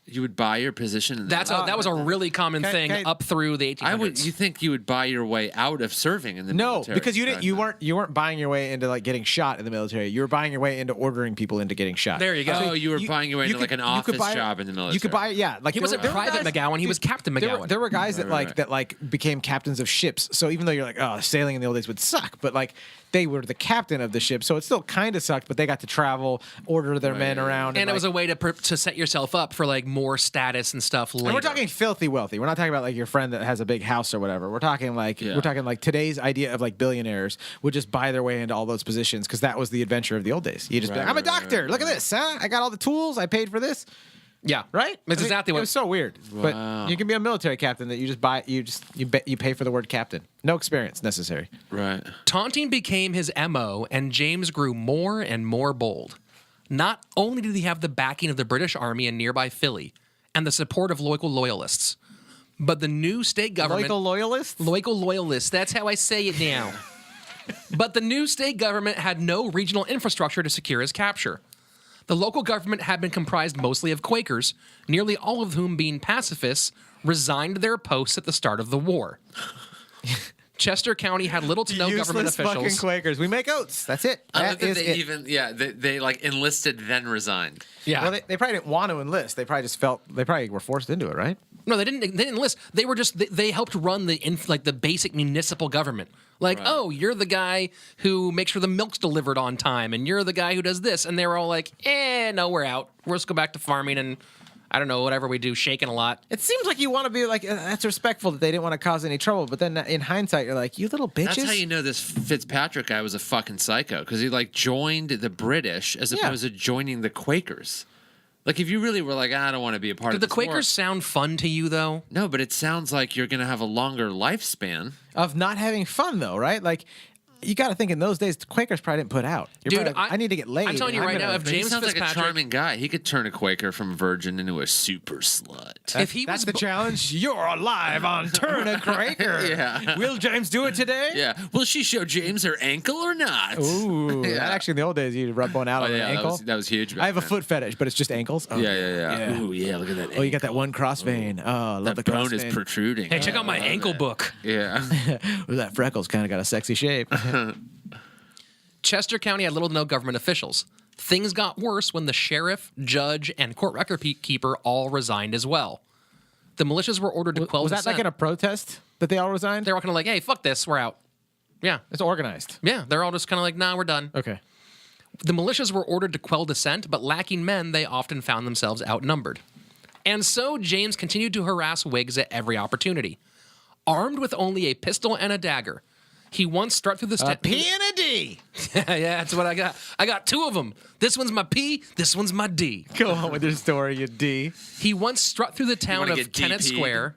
You would buy your position. In That was a really common thing okay. up through the 1800s. You think you would buy your way out of serving in the No, military? because you back didn't. then? You weren't buying your way into like getting shot in the military. You were buying your way into ordering people into getting shot. There you go. Oh, you were buying your way into like an office buy- job in the military. You could buy, yeah. Like He wasn't there were Private guys- McGowan, he was Captain McGowan. There were guys that Right. that became captains of ships. So even though you're like, oh, sailing in the old days would suck, but like they were the captain of the ship, so it still kind of sucked. But they got to travel, order their men around, and it was a way to set yourself up for like more status and stuff later. And we're talking filthy wealthy. We're not talking about like your friend that has a big house or whatever. We're talking like today's idea of like billionaires would just buy their way into all those positions because that was the adventure of the old days. You just be like, I'm a doctor. Look at this, huh? I got all the tools. I paid for this. Yeah, Right? That's exactly It what. was so weird. But you can be a military captain that you just buy. You pay for the word captain. No experience necessary. Right. Taunting became his MO, and James grew more and more bold. Not only did he have the backing of the British Army in nearby Philly and the support of local loyalists, but the new state government... Local loyalists? Local loyalists, that's how I say it now. But the new state government had no regional infrastructure to secure his capture. The local government had been comprised mostly of Quakers, nearly all of whom, being pacifists, resigned their posts at the start of the war. Chester County had little to no government Useless fucking officials. Quakers. We make oats. That's it. I That love that is they it. even they like enlisted then resigned. Yeah. Well, they probably didn't want to enlist. They probably just felt they probably were forced into it, right? No, they didn't enlist. They were just they helped run the basic municipal government. Like, Right. oh, you're the guy who makes sure the milk's delivered on time, and you're the guy who does this. And they were all like, no, we're out. We'll just go back to farming and I don't know, whatever we do, shaking a lot. It seems like you want to be like that's respectful that they didn't want to cause any trouble, but then in hindsight, you're like, you little bitches. That's how you know this Fitzpatrick guy was a fucking psycho because he like joined the British as opposed to joining the Quakers. Like if you really were like, I don't want to be a part Did of the this war." Quakers sound fun to you, though? No, but it sounds like you're gonna have a longer lifespan. Of not having fun though, right? Like you got to think in those days, the Quakers probably didn't put out. You're Dude, probably like, I need to get laid. I'm telling you and right now, gonna- if But he James sounds like a Fitzpatrick- charming guy. He could turn a Quaker from a virgin into a super slut. If he that's was the challenge. You're alive on Turn a Quaker. Yeah. Will James do it today? Yeah. Will she show James her ankle or not? Ooh, Yeah. that actually in the old days you'd rub one out Oh, on an yeah, ankle. that was huge. back I have a then. foot fetish, but it's just ankles. Oh, Yeah. Ooh, yeah. Look at that. Oh, you got that one cross vein. Oh, I love that the cross bone is vein. protruding. Hey, check out my ankle book. Yeah. Ooh, that freckles kind of got a sexy shape. Chester County had little to no government officials. Things got worse when the sheriff, judge, and court record keeper all resigned as well. The militias were ordered to quell Was that dissent. like in a protest that they all resigned? They were kind of like, hey, fuck this, we're out. Yeah. It's organized. Yeah, they're all just kind of like, nah, we're done. Okay. The militias were ordered to quell dissent, but lacking men, they often found themselves outnumbered. And so James continued to harass Whigs at every opportunity. Armed with only a pistol and a dagger, he once struck through the A P and a D. Yeah, that's what I got. I got 2 of them. This one's my P, this one's my D. Go on with your story, you D. He once struck through the town wanna of get Kennett DP'd? Square.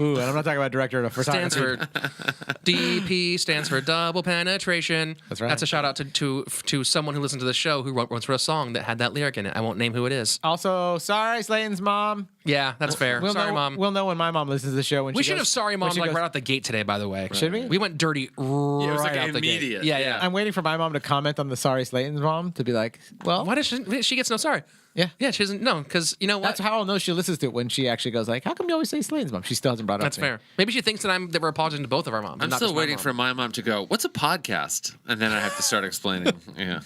Ooh, and I'm not talking about director of Stands photography. for DP stands for double penetration. That's right. That's a shout out to someone who listened to the show who once wrote a song that had that lyric in it. I won't name who it is. Also, sorry, Slaton's mom. Yeah, that's fair. Sorry, Mom. We'll know when my mom listens to the show. When We she should goes- have sorry, when Mom, she like goes- right out the gate today, by the way. Should we? We went dirty right was like out the gate. immediate. Yeah. Yeah. I'm waiting for my mom to comment on the sorry Slaton's mom to be like, well, Why does she gets no sorry? yeah. Yeah, she doesn't. No, because you know what? That's how I'll know she listens to it when she actually goes like, how come you always say Slaton's mom? She still hasn't brought it up. That's to me. fair. Maybe she thinks that we're apologizing to both of our moms. I'm not still just my waiting mom. for my mom to go, what's a podcast? And then I have to start explaining. Yeah.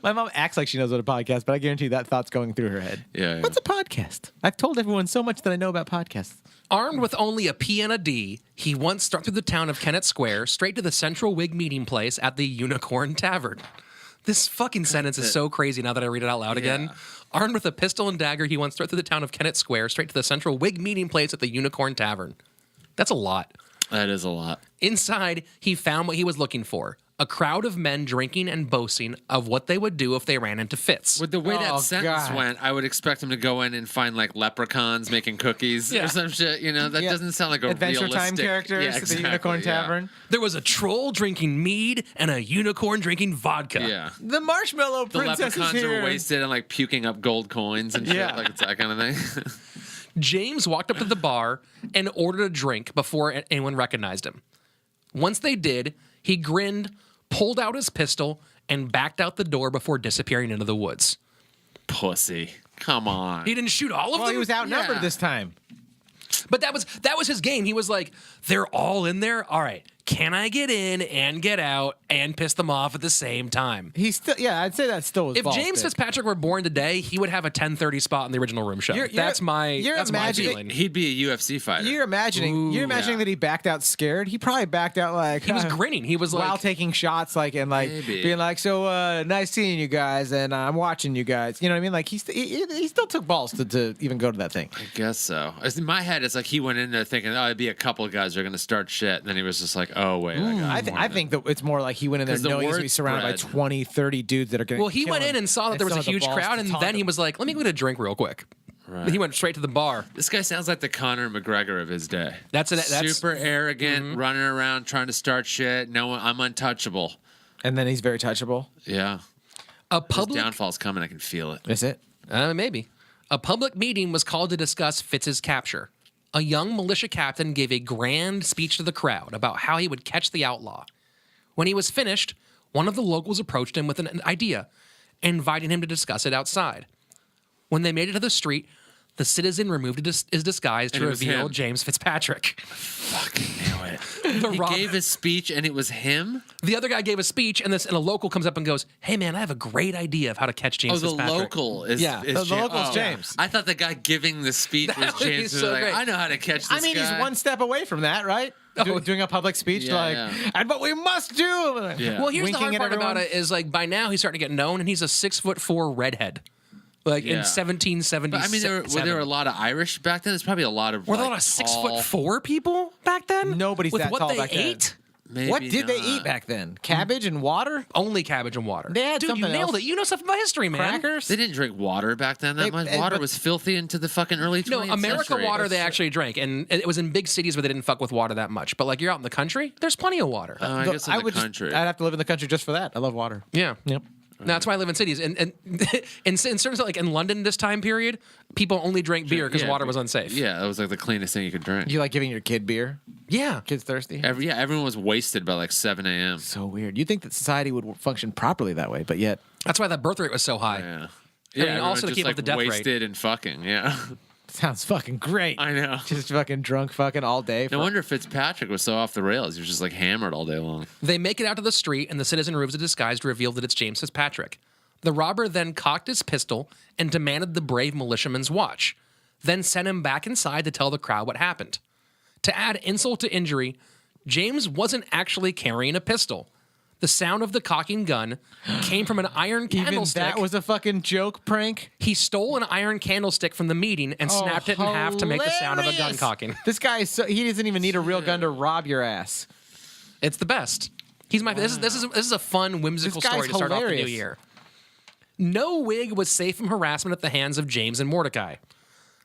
My mom acts like she knows what a podcast, but I guarantee you that thought's going through her head. Yeah. What's a podcast? I've told everyone so much that I know about podcasts. Armed with only a P and a D, he once struck through the town of Kennett Square straight to the Central Whig meeting place at the Unicorn Tavern. This fucking sentence is so crazy now that I read it out loud again. Armed with a pistol and dagger, he once struck through the town of Kennett Square straight to the Central Whig meeting place at the Unicorn Tavern. That's a lot. That is a lot. Inside, he found what he was looking for. A crowd of men drinking and boasting of what they would do if they ran into fits. With the way that Oh, sentence God. went, I would expect him to go in and find like leprechauns making cookies Yeah. or some shit. You know, that Yeah. doesn't sound like a Adventure realistic Time characters Yeah, at the exactly, Unicorn yeah. Tavern. There was a troll drinking mead and a unicorn drinking vodka. Yeah. The Marshmallow The Princess is leprechauns here. are wasted and like puking up gold coins and shit. Yeah. Like it's that kind of thing. James walked up to the bar and ordered a drink before anyone recognized him. Once they did, he grinned, pulled out his pistol, and backed out the door before disappearing into the woods. Pussy. Come on. He didn't shoot all of Well, them. he was outnumbered Yeah. this time. But that was his game. He was like, they're all in there. All right, can I get in and get out and piss them off at the same time? He's still, yeah, I'd say that still was If balls James thick. Fitzpatrick were born today, he would have a 10:30 spot in the original room show. That's my imagining- feeling. He'd be a UFC fighter. You're imagining yeah. that he backed out scared. He probably backed out like He was grinning. He was while like, taking shots, like and like Maybe. being like, so nice seeing you guys, and I'm watching you guys. You know what I mean? Like he still took balls to even go to that thing. I guess so. In my head, it's like he went in there thinking, oh, it'd be a couple of guys that are going to start shit. And then he was just like, oh, wait. I think that it's more like he went in there 'Cause the knowing he's going to be word surrounded by spread. 20, 30 dudes that are going to well, he went in and saw that there was a huge crowd, and then he was like, let me go get a drink real quick. Right. He went straight to the bar. This guy sounds like the Conor McGregor of his day. That's super arrogant, running around trying to start shit. No one, I'm untouchable. and then he's very touchable. Yeah. A His public downfall's coming. I can feel it. Is it? maybe. A public meeting was called to discuss Fitz's capture. A young militia captain gave a grand speech to the crowd about how he would catch the outlaw. When he was finished, one of the locals approached him with an idea, inviting him to discuss it outside. When they made it to the street, the citizen removed his disguise to And it was reveal him. James Fitzpatrick. Fucking knew it. The He rob- gave his speech and it was him? The other guy gave a speech, and a local comes up and goes, "Hey, man, I have a great idea of how to catch James Oh, the Fitzpatrick." local is, Yeah, is the James. local's Oh. James. I thought the guy giving the speech was That would be James. Who was so like, great. I know how to catch this I mean, guy. he's one step away from that, right? Oh. Doing a public speech, Yeah, like, yeah. and what we must do. Yeah. Well, here's the Winking hard at part about everyone. it is like by now he's starting to get known, and he's a 6'4" redhead, like in Yeah. 1770. But I mean, were there a lot of Irish back then? There's probably a lot of Were there a like, lot of tall- 6'4" people back then? Nobody's With that what tall they back then. ate? Maybe What did they not. eat back then? Cabbage and water? Only cabbage and water. They had Dude, you something nailed else. it. You know stuff about history, man. Crackers? They didn't drink water back then that They- much. and- Water but- was filthy into the fucking early 20th No, America century. water they actually drank, and it was in big cities where they didn't fuck with water that much. But like you're out in the country, there's plenty of water. I guess in the would country. I'd have to live in the country just for that. I love water. Yeah. Yep. No, that's why I live in cities. And in terms of like in London this time period, people only drank beer because Yeah, water was unsafe. Yeah, that was like the cleanest thing you could drink. You like giving your kid beer? Yeah. Kids thirsty? Everyone was wasted by like 7 a.m. So weird. You'd think that society would function properly that way, but yet That's why that birth rate was so high. Yeah. mean, also to just, keep up like, the death rate. wasted and fucking, yeah. sounds fucking great. I know. Just fucking drunk fucking all day. No wonder Fitzpatrick was so off the rails. He was just like hammered all day long. They make it out to the street, and the citizen removes a disguise to reveal that it's James Fitzpatrick. The robber then cocked his pistol and demanded the brave militiaman's watch, then sent him back inside to tell the crowd what happened. To add insult to injury, James wasn't actually carrying a pistol. The sound of the cocking gun came from an iron Even candlestick. that was a fucking joke prank. He stole an iron candlestick from the meeting and snapped it in half to make the sound of a gun hilarious. cocking. This guy is he doesn't even need a real gun to rob your ass. It's the best. He's my. This is a fun, whimsical This guy's story to start off the new hilarious. year. No wig was safe from harassment at the hands of James and Mordecai.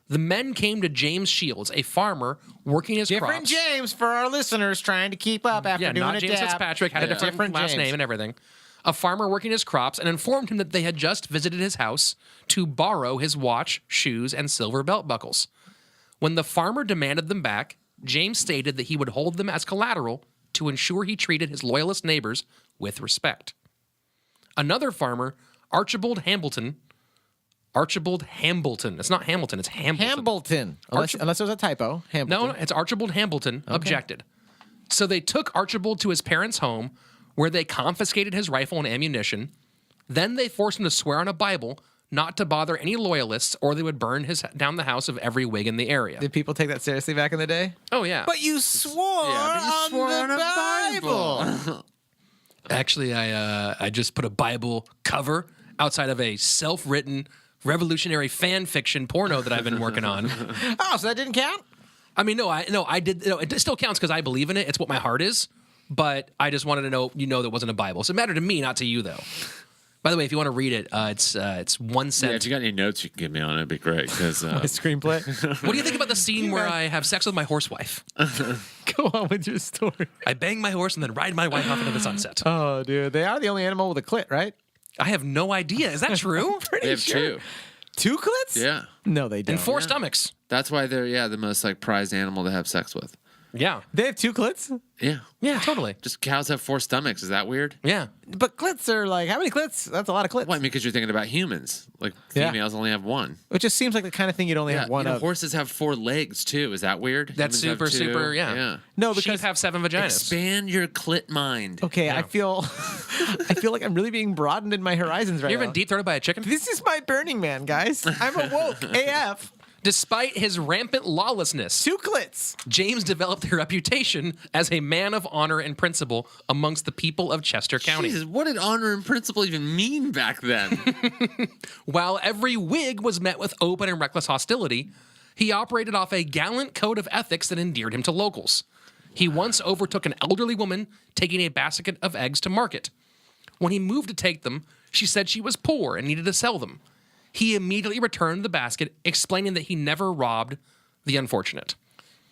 The men came to James Shields, a farmer working his Different crops. James for our listeners trying to keep up after Yeah, doing not a James dab. Fitzpatrick, had a different last James. name and everything. A farmer working his crops and informed him that they had just visited his house to borrow his watch, shoes, and silver belt buckles. When the farmer demanded them back, James stated that he would hold them as collateral to ensure he treated his loyalist neighbors with respect. Another farmer, Archibald Hambleton. It's not Hamilton, it's Hambleton. Hambleton. Unless there's a typo. Hambleton. No, it's Archibald Hambleton, objected. So they took Archibald to his parents' home, where they confiscated his rifle and ammunition. Then they forced him to swear on a Bible not to bother any loyalists, or they would burn down the house of every Whig in the area. Did people take that seriously back in the day? Oh, yeah. But you swore, on the Bible. Actually, I just put a Bible cover outside of a self-written revolutionary fan fiction porno that I've been working on. Oh, so that didn't count? I mean, I did. No, it still counts because I believe in it. It's what my heart is. But I just wanted to know, that wasn't a Bible. So it mattered to me, not to you, though. By the way, if you want to read it, it's 1 cent. Yeah, if you got any notes you can give me on it, it'd be great. Because My screenplay. What do you think about the scene where I have sex with my horsewife? Go on with your story. I bang my horse and then ride my wife off into the sunset. Oh, dude. They are the only animal with a clit, right? I have no idea. Is that true? they have two. Two clits? Yeah, No, they don't. And 4 stomachs. that's why they're the most like prized animal to have sex with. Yeah. They have two clits? Yeah, Yeah, totally. just cows have 4 stomachs. Is that weird? Yeah. But clits are like, how many clits? That's a lot of clits. Well, I mean, because you're thinking about humans. Like Yeah. females only have 1. It just seems like the kind of thing you'd only Yeah, have one of. horses have 4 legs too. Is that weird? That's Humans have super, 2. yeah. No, Sheep because have 7 vaginas. Expand your clit mind. okay, Yeah. I feel like I'm really being broadened in my horizons right You ever now. been deep-throated by a chicken? This is my Burning Man, guys. I'm awoke AF. Despite his rampant lawlessness, Two clits. James developed a reputation as a man of honor and principle amongst the people of Chester County. Jesus, what did honor and principle even mean back then? While every Whig was met with open and reckless hostility, he operated off a gallant code of ethics that endeared him to locals. He once overtook an elderly woman taking a basket of eggs to market. When he moved to take them, she said she was poor and needed to sell them. He immediately returned the basket, explaining that he never robbed the unfortunate.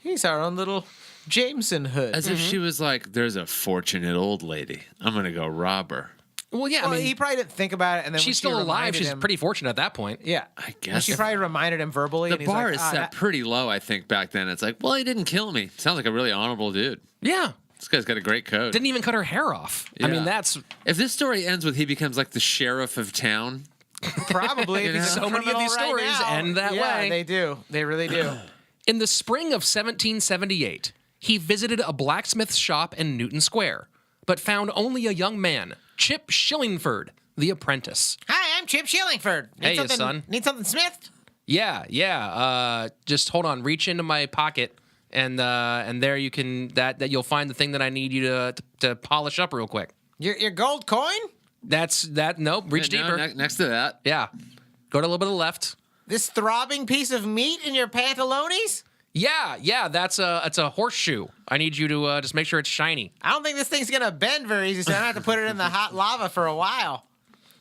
He's our own little Jameson hood. As if she was like, there's a fortunate old lady. I'm going to go rob her. Well, yeah, well, I mean, he probably didn't think about it, and then when she's she still alive. reminded She's him- pretty fortunate at that point. Yeah, I And guess. she probably reminded him verbally. The and he's bar like, is "Ah, set that- pretty low, I think, back then. It's like, well, he didn't kill me. Sounds like a really honorable dude. Yeah. This guy's got a great code. Didn't even cut her hair off. I Yeah. mean, that's If this story ends with he becomes like the sheriff of town, Probably. if he's a So many of criminal these right stories now. end that yeah, way. they do. They really do. in the spring of 1778. He visited a blacksmith's shop in Newton Square, but found only a young man, Chip Shillingford, the apprentice. Hi, I'm Chip Shillingford. Hey, you son. Need something smithed? Yeah. Just hold on. Reach into my pocket, and there you can that you'll find the thing that I need you to polish up real quick. Your gold coin? That's that. Nope. Reach Yeah, no, deeper. next to that. Yeah. Go to a little bit to the left. This throbbing piece of meat in your pantalones? Yeah. That's a horseshoe. I need you to just make sure it's shiny. I don't think this thing's gonna bend very easy, so I don't have to put it in the hot lava for a while.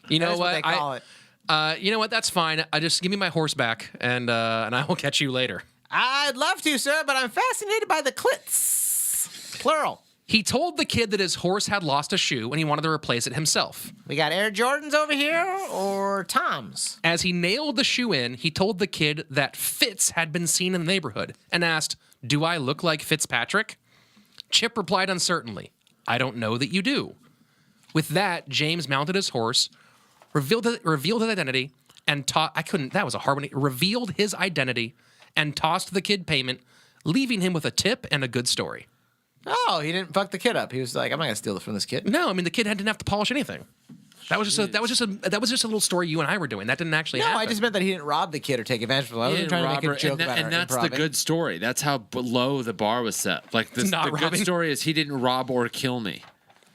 You know That's what what? they call it. You know what? That's fine. Just give me my horse back, and I will catch you later. I'd love to, sir, but I'm fascinated by the clits. Plural. He told the kid that his horse had lost a shoe and he wanted to replace it himself. We got Air Jordans over here or Toms? As he nailed the shoe in, he told the kid that Fitz had been seen in the neighborhood and asked, "Do I look like Fitzpatrick?" Chip replied uncertainly, "I don't know that you do." With that, James mounted his horse, revealed his identity, and revealed his identity and tossed the kid payment, leaving him with a tip and a good story. Oh, he didn't fuck the kid up. He was like, I'm not gonna steal it from this kid. No, I mean the kid didn't have to polish anything. That was just a little story you and I were doing. That didn't actually No, happen. I just meant that he didn't rob the kid or take advantage of him. I He wasn't didn't trying to make rob a her, joke and, about and that's the improving. good story. That's how low the bar was set. Like the Not good robbing. story is he didn't rob or kill me.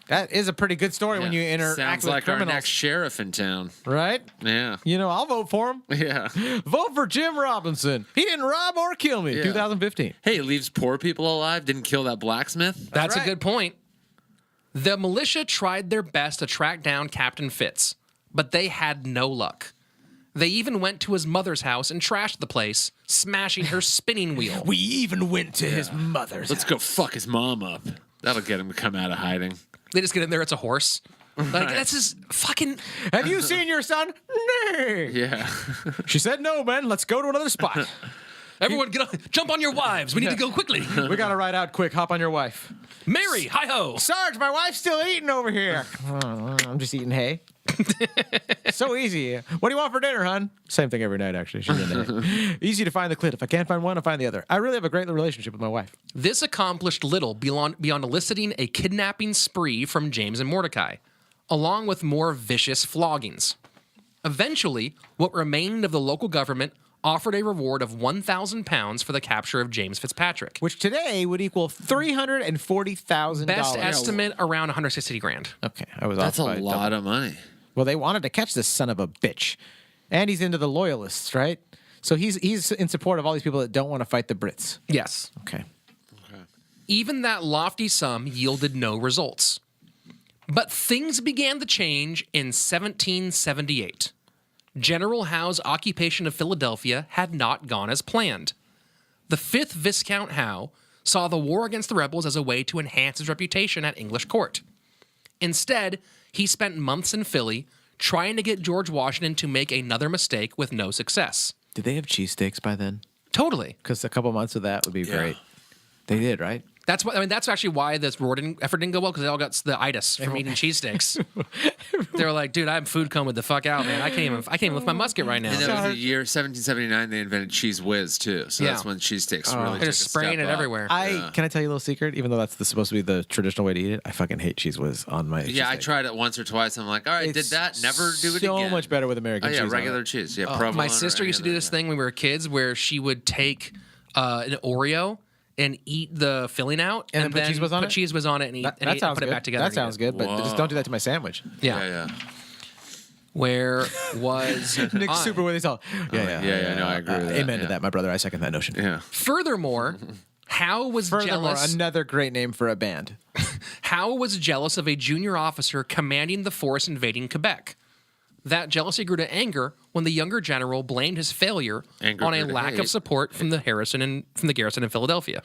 That is a pretty good story when you Yeah. interact Sounds with like our criminals, next sheriff in town. right? Yeah. You know, I'll vote for him. Yeah. Vote for Jim Robinson. He didn't rob or kill me. Yeah. 2015. Hey, leaves poor people alive, didn't kill that blacksmith. That's right. a good point. The militia tried their best to track down Captain Fitz, but they had no luck. They even went to his mother's house and trashed the place, smashing her spinning wheel. We even went to his mother's Let's go fuck his mom up. That'll get him to come out of hiding. They just get in there, it's a horse. Like, that's just fucking... Have you seen your son? Nay. Yeah. She said, no, man. Let's go to another spot. Everyone jump on your wives. We need to go quickly. We got to ride out quick. Hop on your wife. Mary, hi-ho. Sarge, my wife's still eating over here. I'm just eating hay. So easy. What do you want for dinner, hon? Same thing every night, actually. She's in hay. Easy to find the clit. If I can't find one, I'll find the other. I really have a great relationship with my wife. This accomplished little beyond eliciting a kidnapping spree from James and Mordecai, along with more vicious floggings. Eventually, what remained of the local government offered a reward of £1,000 for the capture of James Fitzpatrick. Which today would equal $340,000. Best estimate around 160 grand. Okay, I was That's a off by lot double. of money. Well, they wanted to catch this son of a bitch. And he's into the loyalists, right? So he's in support of all these people that don't want to fight the Brits. Yes. Okay. Even that lofty sum yielded no results. But things began to change in 1778. General Howe's occupation of Philadelphia had not gone as planned. The 5th Viscount Howe saw the war against the rebels as a way to enhance his reputation at English court. Instead, he spent months in Philly trying to get George Washington to make another mistake with no success. Did they have cheesesteaks by then? Totally. Because a couple months of that would be great. They did, right? That's what I mean. That's actually why this war effort didn't go well, because they all got the itis from eating cheesesteaks. They were like, "Dude, I'm food comaed the fuck out, man. I can't even lift my musket right now." And that was the year 1779. They invented Cheese Whiz too, so that's when cheesesteaks really They're took just a spraying step it up. everywhere. Can I tell you a little secret? Even though that's supposed to be the traditional way to eat it, I fucking hate Cheese Whiz on my Yeah, I cheesesteak. tried it once or twice. I'm like, all right, It's did that. Never do it again. So much better with American Oh cheese. yeah, on regular it. cheese. Yeah, provolone. My or sister any used to do other, this thing when we were kids, where she would take an Oreo and eat the filling out, And then put Cheese Whiz on put it? Cheese Whiz on it, and eat, That sounds put good. it back together. That sounds good, but just don't do that to my sandwich. Yeah. Yeah. Where was Nick's I? super with his all. Yeah. No, I agree with that. Amen to Yeah. that, my brother. I second that notion. Yeah. Furthermore, Howe was Furthermore, jealous. another great name for a band. Howe was jealous of a junior officer commanding the force invading Quebec. That jealousy grew to anger when the younger general blamed his failure Anger on a grew to lack hate. of support from the garrison in Philadelphia.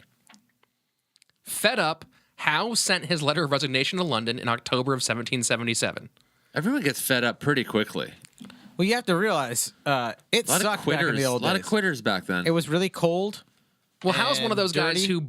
Fed up, Howe sent his letter of resignation to London in October of 1777. Everyone gets fed up pretty quickly. Well, you have to realize it A lot of sucked back in quitters. the A old lot days. of quitters back then. It was really cold. Well, Howe's one of And those guys dirty.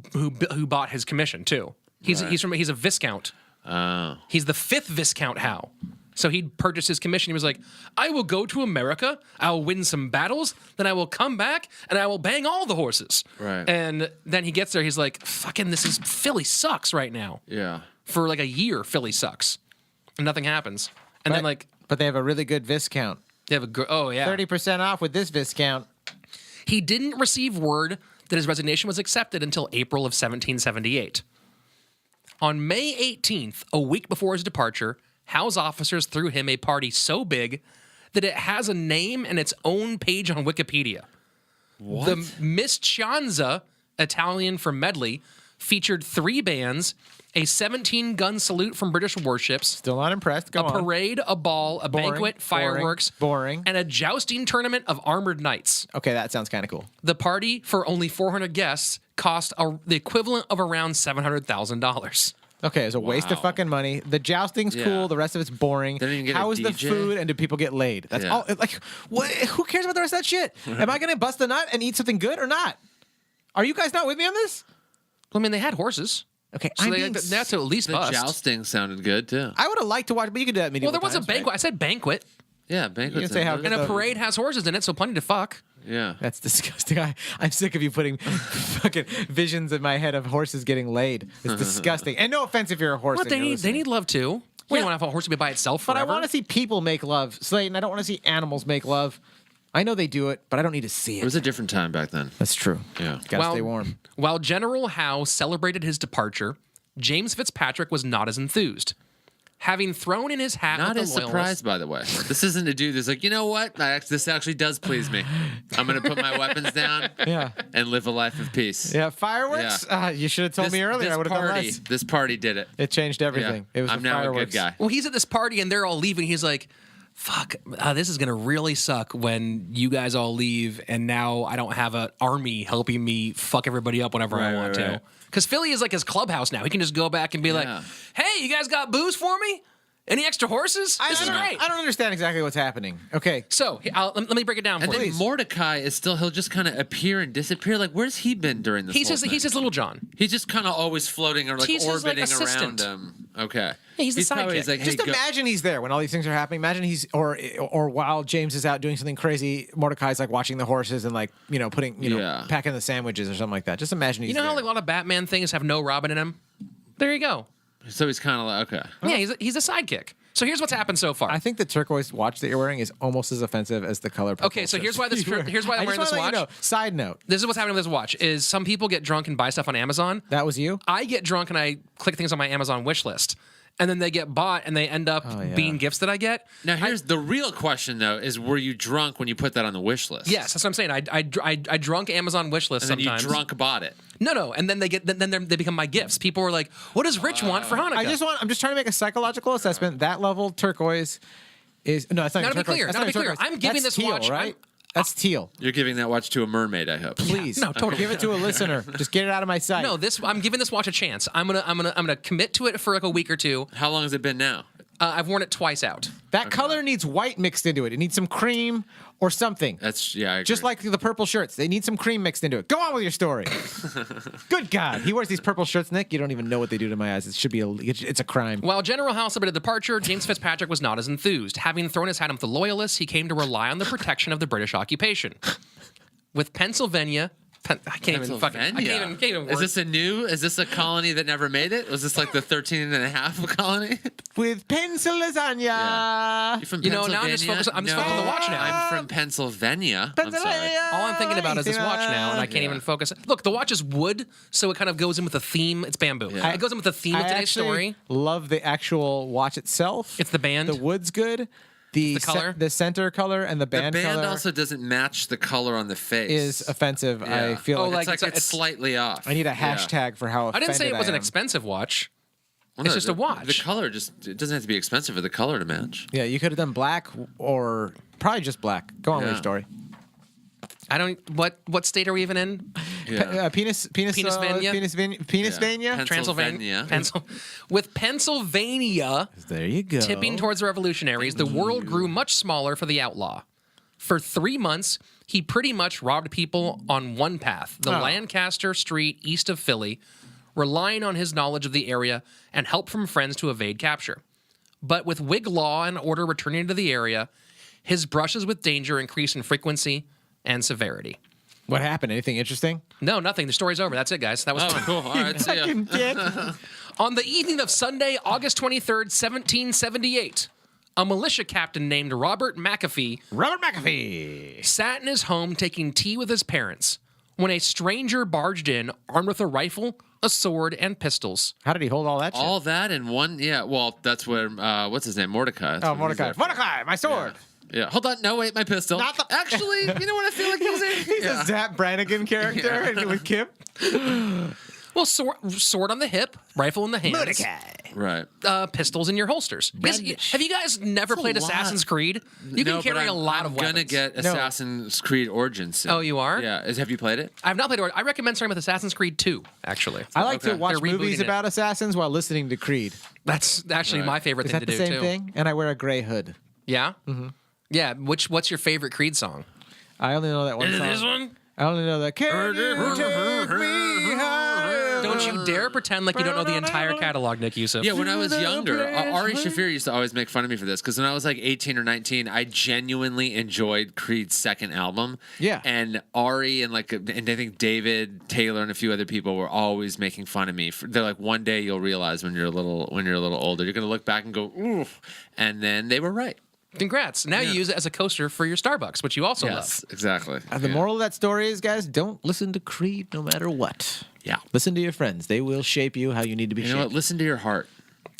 who bought his commission too. He's a viscount. Oh. He's the 5th Viscount Howe. So he'd purchased his commission. He was like, I will go to America, I will win some battles, then I will come back, and I will bang all the horses. Right. And then he gets there, he's like, fucking, Philly sucks right now. Yeah. For like a year, Philly sucks. And nothing happens. And then like, But they have a really good Viscount. they have oh yeah. 30% off with this Viscount. He didn't receive word that his resignation was accepted until April of 1778. On May 18th, a week before his departure, Howe's officers threw him a party so big that it has a name and its own page on Wikipedia. What? The Mischianza, Italian for medley, featured 3 bands, a 17-gun salute from British warships, Still not impressed. Go a on. parade, a ball, a Boring, banquet, boring, fireworks, boring. and a jousting tournament of armored knights. Okay, that sounds kind of cool. The party, for only 400 guests, cost the equivalent of around $700,000. Okay, it's a waste of Wow. fucking money. The jousting's Yeah. cool. The rest of it's boring. They didn't even get a How is the DJ? food and do people get laid? That's Yeah. all. Like, what? Who cares about the rest of that shit? Am I going to bust a nut and eat something good or not? Are you guys not with me on this? I mean, they had horses. Okay, So I'm they being had to at least The bust. jousting sounded good too. I would have liked to watch, but you could do that medieval Well, there was a times, banquet. right? I said banquet. Yeah, banquets. You can say how and good And a the- parade has horses in it, so plenty to fuck. Yeah. That's disgusting. I'm sick of you putting fucking visions in my head of horses getting laid. It's disgusting. And no offense if you're a horse. What and they you're need? They listening. need love too. What do Yeah. you want to have a horse to be by itself But forever? I want to see people make love, Slaton. I don't want to see animals make love. I know they do it, but I don't need to see It it. was a different time back then. That's true. Yeah. Gotta stay warm. While General Howe celebrated his departure, James Fitzpatrick was not as enthused. having thrown in his hat Not with a the loyalists. surprise, by the way. This isn't a dude that's like, you know what? This actually does please me. I'm going to put my weapons down Yeah. and live a life of peace. Yeah, fireworks? Yeah. You should have told me earlier. I would have done less. This party did it. It changed everything. Yeah. It was I'm the now fireworks. a good guy. Well, he's at this party and they're all leaving. He's like, fuck, this is going to really suck when you guys all leave and now I don't have an army helping me fuck everybody up whenever I Right, want right, to. right. Because Philly is like his clubhouse now. He can just go back and be like, hey, you guys got booze for me? Any extra horses? This is great. I don't understand exactly what's happening. Okay. So let me break it down And for then you. Mordecai is still, he'll just kind of appear and disappear. Like, where's he been during this He's whole his, thing? he's his little John. He's just kind of always floating or like He's his, like, orbiting assistant. around him. Okay. Yeah, he's the probably sidekick. like, hey, Just imagine he's there when all these things are happening. Imagine he's or while James is out doing something crazy, Mordecai's like watching the horses and like putting packing the sandwiches or something like that. Just imagine he's You know how there. like a lot of Batman things have no Robin in them? There you go. So he's kind of like, okay. Yeah, he's a sidekick. So here's what's happened so far. I think the turquoise watch that you're wearing is almost as offensive as the color. Okay, so here's why I'm wearing this watch. Side note. This is what's happening with this watch: is some people get drunk and buy stuff on Amazon. That was you? I get drunk and I click things on my Amazon wish list, and then they get bought and they end up being gifts that I get. Now, here's the real question, though, is were you drunk when you put that on the wish list? Yes, that's what I'm saying. I drunk Amazon wish list And then sometimes. you drunk bought it. No, and then they become my gifts. People were like, "What does Rich want for Hanukkah?" I'm just trying to make a psychological assessment. That level turquoise is no. It's not. Now to be turquoise. clear, That's now to not be clear, turquoise. I'm giving That's this teal, watch- right. That's teal. You're giving that watch to a mermaid, I hope. Please, no, totally. give it to a listener. Just get it out of my sight. No, I'm giving this watch a chance. I'm gonna commit to it for like a week or two. How long has it been now? I've worn it twice out. that color needs white mixed into it. It needs some cream or something. I agree. Just like the purple shirts, they need some cream mixed into it. Go on with your story. Good God, he wears these purple shirts, Nick. You don't even know what they do to my eyes. It should be it's a crime. While General House celebrated departure, James Fitzpatrick was not as enthused. Having thrown his hat with the Loyalists, he came to rely on the protection of the British occupation. With Pennsylvania, I can't even word. Is this a colony that never made it? Was this like the 13 and a half colony? With pencil lasagna. You're from You know, Pennsylvania? now I'm just focused on the watch now. I'm from Pennsylvania. I'm sorry. All I'm thinking about is this watch now, and I can't even focus. Look, the watch is wood, so it kind of goes in with a theme. It's bamboo. Yeah. It goes in with the theme of today's story. Love the actual watch itself. It's the band. The wood's good. The color? the center color and the The band, band color also doesn't match the color on the face. is offensive. I Yeah. feel Oh, like, like- It's slightly off. I need a Yeah. hashtag for how I didn't say offended it was an am. expensive watch. Well, It's no, just a watch. The color it doesn't have to be expensive for the color to match. Yeah, you could have done black or probably just black. Go on with your Yeah. story. I don't. What state are we even in? Yeah. Penisvania. Pennsylvania. With Pennsylvania There you go. tipping towards the revolutionaries, the world grew much smaller for the outlaw. For 3 months, he pretty much robbed people on one path, the Lancaster Street east of Philly, relying on his knowledge of the area and help from friends to evade capture. But with Whig law and order returning to the area, his brushes with danger increased in frequency and severity. What happened? Anything interesting? No, nothing. The story's over. That's it, guys. That was Oh, fun. cool. All right, see ya. Fucking dick. On the evening of Sunday, August 23rd, 1778, a militia captain named Robert McAfee Robert McAfee. sat in his home taking tea with his parents when a stranger barged in armed with a rifle, a sword, and pistols. How did he hold all that shit? All that in one. Yeah. Well, that's where. What's his name? Mordecai. That's Oh, what he's Mordecai. there for. Mordecai, my sword. Yeah. Hold on. No, wait. My pistol. Not the- Actually, you know what I feel like using? He's a Zap Brannigan character with Kip. Well, sword on the hip, rifle in the hands, Right. pistols in your holsters. Have you guys never played a lot. Assassin's Creed? You can No, carry but a lot of I'm weapons. gonna get Assassin's Creed Origins soon. Oh, you are? Yeah. Have you played it? I've not played it. I recommend starting with Assassin's Creed 2, actually. I like to Okay. watch They're movies rebooting it. about assassins while listening to Creed. That's actually my favorite Is thing that to the do, same too. thing? And I wear a gray hood. Yeah? Mm-hmm. Yeah. What's your favorite Creed song? I only know that one song. This one? I only know that. Can you take me higher? Don't you dare pretend like you don't know the entire catalog, Nick Youssef. Yeah, when I was younger, Ari Shafir used to always make fun of me for this because when I was like 18 or 19, I genuinely enjoyed Creed's second album. Yeah. And Ari and I think David Taylor and a few other people were always making fun of me. They're like, one day you'll realize when you're a little older, you're gonna look back and go, ooh, and then they were right. Congrats. Now you use it as a coaster for your Starbucks, which you also Yes, love. exactly. The moral of that story is, guys, don't listen to Creed no matter what. Yeah. Listen to your friends. They will shape you how you need to be You know shaped. what? Listen to your heart.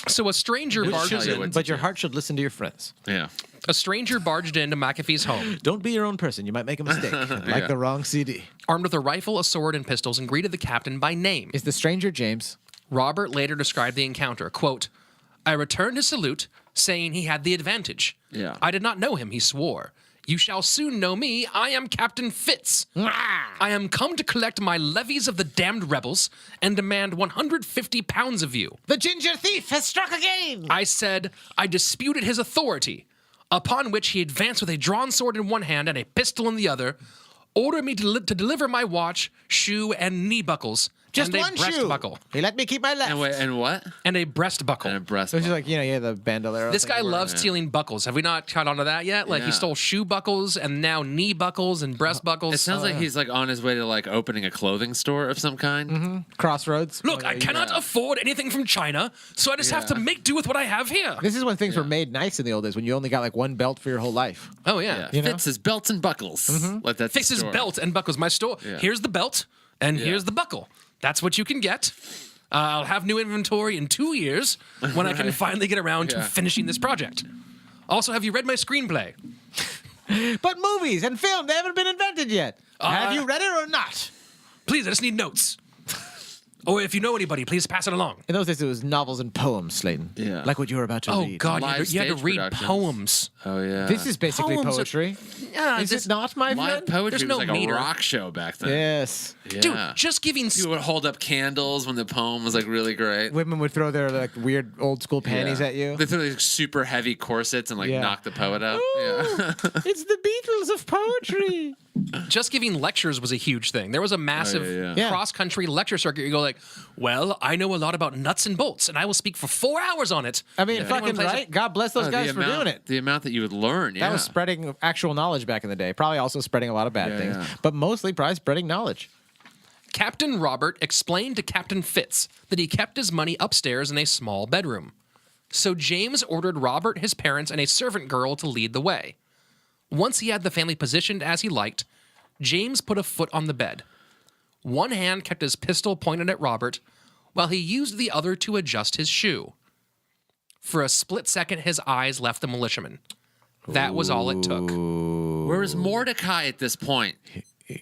So a stranger barges tell you in. what- But your heart should listen to your friends. Yeah. A stranger barged into McAfee's home, Don't be your own person. You might make a mistake. Like the wrong CD. armed with a rifle, a sword, and pistols, and greeted the captain by name. Is the stranger James? Robert later described the encounter, quote, I returned his salute, saying he had the advantage. Yeah. I did not know him, he swore. You shall soon know me. I am Captain Fitz. I am come to collect my levies of the damned rebels and demand 150 pounds of you. The ginger thief has struck again. I said I disputed his authority, upon which he advanced with a drawn sword in one hand and a pistol in the other, ordered me to deliver my watch, shoe, and knee buckles, Just and a one breast shoe. buckle. He let me keep my left. And wait, and what? And a breast buckle. And a breast. Which is like, the bandolero. This thing guy where- loves stealing buckles. Have we not caught on to that yet? Like, he Yeah. stole shoe buckles and now knee buckles and breast buckles. It sounds like he's like on his way to like opening a clothing store of some kind. Crossroads. Look, I cannot afford anything from China, so I just have to make do with what I have here. This is when things were made nice in the old days, when you only got like one belt for your whole life. Oh, yeah. Yeah. know? Fits his belts and buckles. Like that's Fix the his store. belt and buckles. My store. Yeah. Here's the belt, and here's the buckle. That's what you can get. I'll have new inventory in 2 years when I can finally get around to Yeah. finishing this project. Also, have you read my screenplay? But movies and film, they haven't been invented yet. Have you read it or not? Please, I just need notes. Or if you know anybody, please pass it along. In those days, it was novels and poems, Slaton. Yeah. Like what you were about to Oh, read. God, Live you had to stage read productions. poems. Oh yeah. This is basically Poems are- poetry. Yeah, Is it not, my live friend? poetry There's was no like meter. a rock show back then. Yes. Yeah. Dude, just giving... People would hold up candles when the poem was like really great. Women would throw their like weird old school panties Yeah. at you. They throw these super heavy corsets and like Yeah. knock the poet out. Yeah. It's the Beatles of poetry. Just giving lectures was a huge thing. There was a massive Yeah. cross-country lecture circuit. You go like, well, I know a lot about nuts and bolts, and I will speak for 4 hours on it. I mean, If anyone fucking plays right. God bless those Oh, guys the for amount, doing it. The amount that you would learn. Yeah. That was spreading actual knowledge back in the day. Probably also spreading a lot of bad Yeah, things, yeah. but mostly probably spreading knowledge. Captain Robert explained to Captain Fitz that he kept his money upstairs in a small bedroom. So James ordered Robert, his parents, and a servant girl to lead the way. Once he had the family positioned as he liked, James put a foot on the bed. One hand kept his pistol pointed at Robert, while he used the other to adjust his shoe. For a split second, his eyes left the militiaman. That was all it took. Where was Mordecai at this point?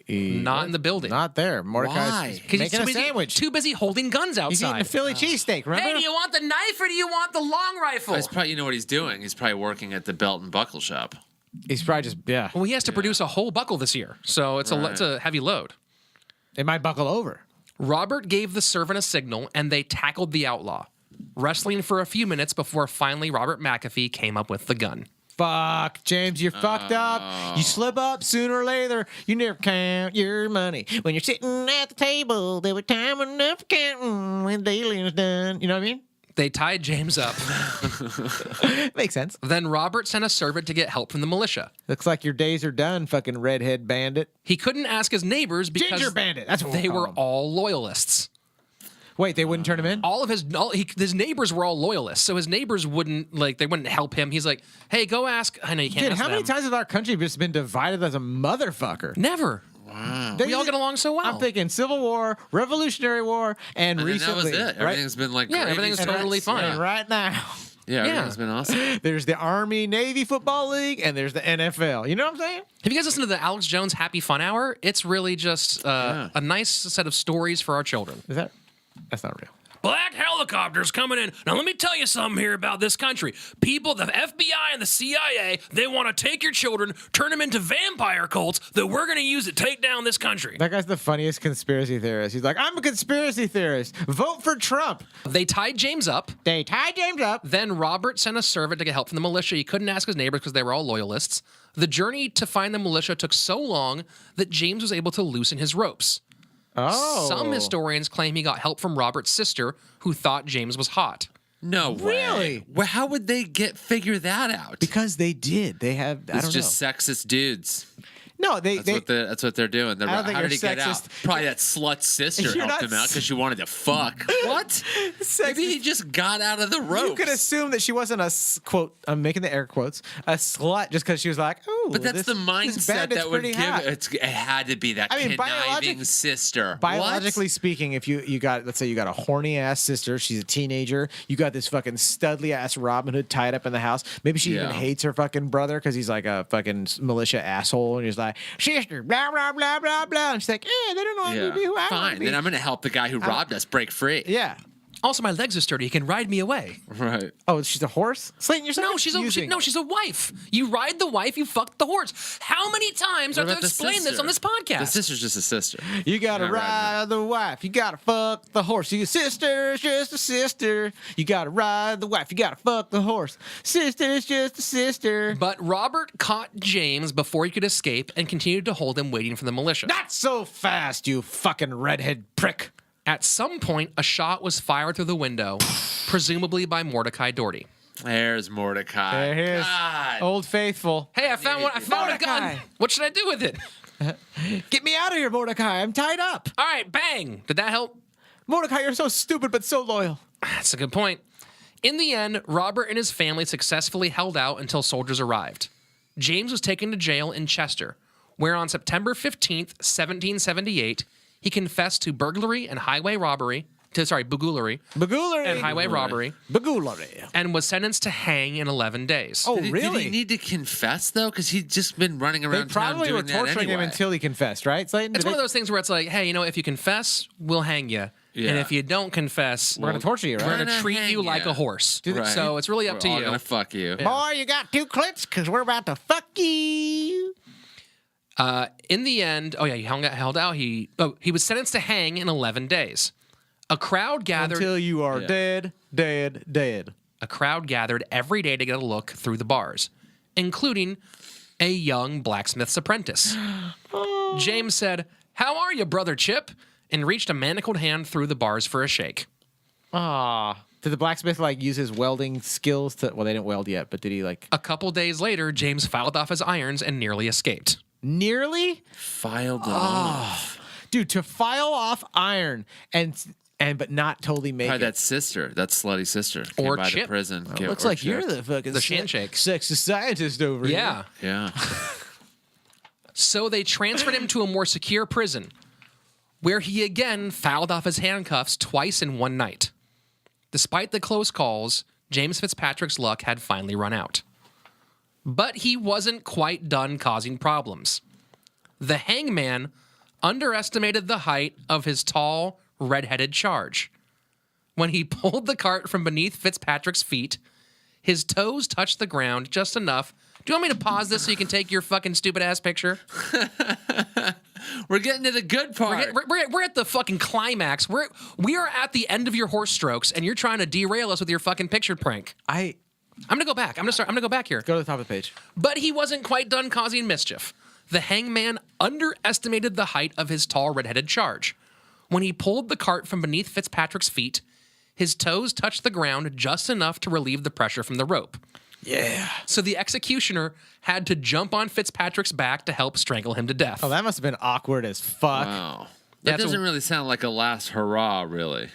Not in the building. Not there. Why? Mordecai's 'Cause he's making too a busy, sandwich. Too busy holding guns He's eating a outside. Philly cheesesteak, remember? Hey, do you want the knife or do you want the long rifle? It's probably, you know what he's doing? He's probably working at the belt and buckle shop. He's probably just, yeah. Well, he has to produce a whole buckle this year, so it's a heavy load. It might buckle over. Robert gave the servant a signal, and they tackled the outlaw, wrestling for a few minutes before finally Robert McAfee came up with the gun. Fuck, James, you're fucked up. You slip up sooner or later. You never count your money. When you're sitting at the table, there was time enough for counting when dealing's done. You know what I mean? They tied James up. Makes sense. Then Robert sent a servant to get help from the militia. Looks like your days are done, fucking redhead bandit. He couldn't ask his neighbors because Ginger bandit. That's what they we'll were call him. all loyalists. Wait, they wouldn't turn him in? All of his neighbors were all loyalists, so his neighbors wouldn't help him. He's like, "Hey, go ask." I know you can't. Dude, ask how many them. times has our country just been divided as a motherfucker? Never. They- We all get along so well. I'm thinking Civil War, Revolutionary War, and And then recently. that was it. right? Everything's been like Yeah, gravy everything's trains. totally fine. And right now, Yeah, everything's been awesome. there's the Army Navy Football League and there's the NFL. You know what I'm saying? Have you guys listened to the Alex Jones Happy Fun Hour? It's really just a nice set of stories for our children. Is that? That's not real. Black helicopters coming in. Now, let me tell you something here about this country. People, the FBI and the CIA, they want to take your children, turn them into vampire cults that we're going to use to take down this country. That guy's the funniest conspiracy theorist. He's like, I'm a conspiracy theorist. Vote for Trump. They tied James up. They tied James up. Then Robert sent a servant to get help from the militia. He couldn't ask his neighbors because they were all loyalists. The journey to find the militia took so long that James was able to loosen his ropes. Oh. Some historians claim he got help from Robert's sister, who thought James was hot. No way. Really? Well, how would they figure that out? Because they did. They have, I It's don't just know. sexist dudes. No, That's what they're doing. I don't think How you're did he get out? sexist. Probably that slut sister You're helped not him out because she wanted to fuck. What? Maybe he just got out of the ropes. You could assume that she wasn't quote. I'm making the air quotes. A slut just because she was like, "Ooh." But that's the mindset that would give it. it had to be that conniving sister. Biologically speaking, if you got, let's say you got a horny ass sister, she's a teenager, you got this fucking studly ass Robin Hood tied up in the house. Maybe she even hates her fucking brother because he's like a fucking militia asshole, and he's like, sister, blah blah blah blah blah, and she's like, they don't want me to be who I want to Fine, be. then I'm gonna help the guy who robbed us break free. Yeah. Also, my legs are sturdy. He can ride me away. Right. Oh, she's a horse? Slaton, you're so confusing. she's a wife. You ride the wife, you fuck the horse. How many times have I explained this on this podcast? The sister's just a sister. You gotta ride the wife. You gotta fuck the horse. Your sister's just a sister. You gotta ride the wife. You gotta fuck the horse. Sister's just a sister. But Robert caught James before he could escape and continued to hold him waiting for the militia. Not so fast, you fucking redhead prick. At some point, a shot was fired through the window, presumably by Mordecai Doherty. There's Mordecai. There he is. God. Old faithful. Hey, I found a gun. What should I do with it? Get me out of here, Mordecai. I'm tied up. All right, bang. Did that help? Mordecai, you're so stupid but so loyal. That's a good point. In the end, Robert and his family successfully held out until soldiers arrived. James was taken to jail in Chester, where on September 15th, 1778, he confessed to burglary and highway robbery, buglery and highway robbery, and was sentenced to hang in 11 days. Oh, Did really? he need to confess, though? Because he'd just been running around town Probably doing were torturing that him anyway. until he confessed, right? Slaton? It's one of those things where it's like, hey, if you confess, we'll hang you. Yeah. And if you don't confess, We're going to torture you, right? we're going to treat you hang like ya. a horse. Right. So it's really up to We're all you. gonna fuck you. Boy, you got 2 clips because we're about to fuck you. In the end, he held out. He was sentenced to hang in 11 days. A crowd gathered Until you are dead. A crowd gathered every day to get a look through the bars, including a young blacksmith's apprentice. James said, "How are you, brother Chip?" and reached a manacled hand through the bars for a shake. Did the blacksmith use his welding skills to? Well, they didn't weld yet, but did he A couple days later, James filed off his irons and nearly escaped. nearly? Filed them off. Dude, to file off iron but not totally make Probably it. that sister, that slutty sister, came Or by Chip. the prison. Looks like you're the fucking handshake. sexist scientist over here. Yeah. Yeah. So they transferred him to a more secure prison, where he again fouled off his handcuffs twice in one night. Despite the close calls, James Fitzpatrick's luck had finally run out. But he wasn't quite done causing problems. The hangman underestimated the height of his tall, red-headed charge. When he pulled the cart from beneath Fitzpatrick's feet, his toes touched the ground just enough. Do you want me to pause this so you can take your fucking stupid-ass picture? We're getting to the good part. We're at the fucking climax. We are at the end of your horse strokes, and you're trying to derail us with your fucking picture prank. I'm gonna go back. I'm gonna go back here. Go to the top of the page. But he wasn't quite done causing mischief. The hangman underestimated the height of his tall red-headed charge. When he pulled the cart from beneath Fitzpatrick's feet, his toes touched the ground just enough to relieve the pressure from the rope. Yeah. So the executioner had to jump on Fitzpatrick's back to help strangle him to death. Oh, that must have been awkward as fuck. Wow. That doesn't really sound like a last hurrah, really.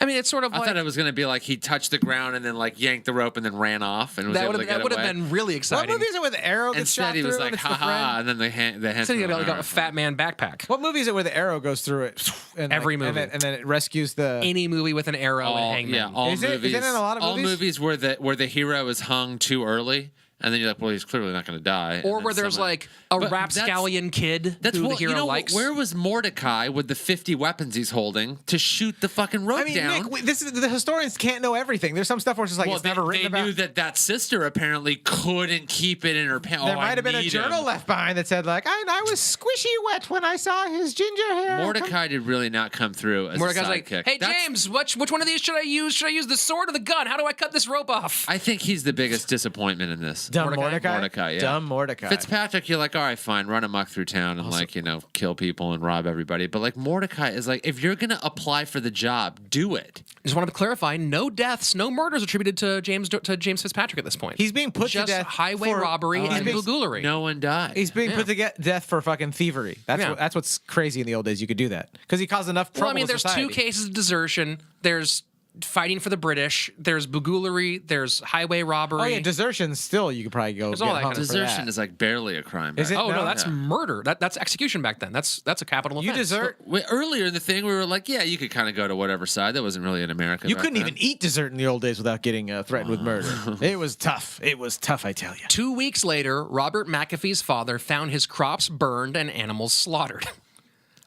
I mean, it's sort of I thought it was going to be like he touched the ground and then yanked the rope and then ran off and was able to get that would have away. been really What exciting. movie is it where the arrow gets shot Instead, he was through like, and it's the haha, friend? and then the hand. So you got a fat man backpack. What movie is it where the arrow goes through it? And Every movie. And then it rescues the... Any movie with an arrow and hangman. Yeah, all Is it movies. in a lot of all movies? where the hero is hung too early, and then you're like, well, he's clearly not going to die. Or And where then there's someone- like a But rapscallion kid who the hero likes. Where was Mordecai with the 50 weapons he's holding to shoot the fucking rope I mean, down? Nick, the historians can't know everything. There's some stuff where it's just like, it's never written they about. knew that sister apparently couldn't keep it in her pants. There might have been a journal left behind that said like, I was squishy wet when I saw his ginger hair. Mordecai did really not come through as Mordecai's a like, sidekick. hey, James, which one of these should I use? Should I use the sword or the gun? How do I cut this rope off? I think he's the biggest disappointment in this. Dumb Mordecai. Mordecai, yeah. Dumb Mordecai. Fitzpatrick, you're like, all right, fine, run amok through town and kill people and rob everybody. But like Mordecai is like, if you're gonna apply for the job, do it. Just wanted to clarify: no deaths, no murders attributed to James Fitzpatrick at this point. He's being put just to death highway for- robbery and being- burglary. No one died. He's being put to death for fucking thievery. That's what's crazy in the old days. You could do that because he caused enough trouble. Well, I mean, to there's society. 2 cases of desertion. There's fighting for the British. There's burglary. There's highway robbery. Oh yeah, desertion. Still, you could probably go. There's all that get hung kind of for Desertion that. is like barely a crime. Is back it? Oh no, No. that's murder. That's execution back then. That's a capital You offense. desert. Earlier in the thing, we were like, yeah, you could kind of go to whatever side. That wasn't really in America. You back couldn't then. even eat dessert in the old days without getting threatened with murder. It was tough. It was tough, I tell you. 2 weeks later, Robert McAfee's father found his crops burned and animals slaughtered.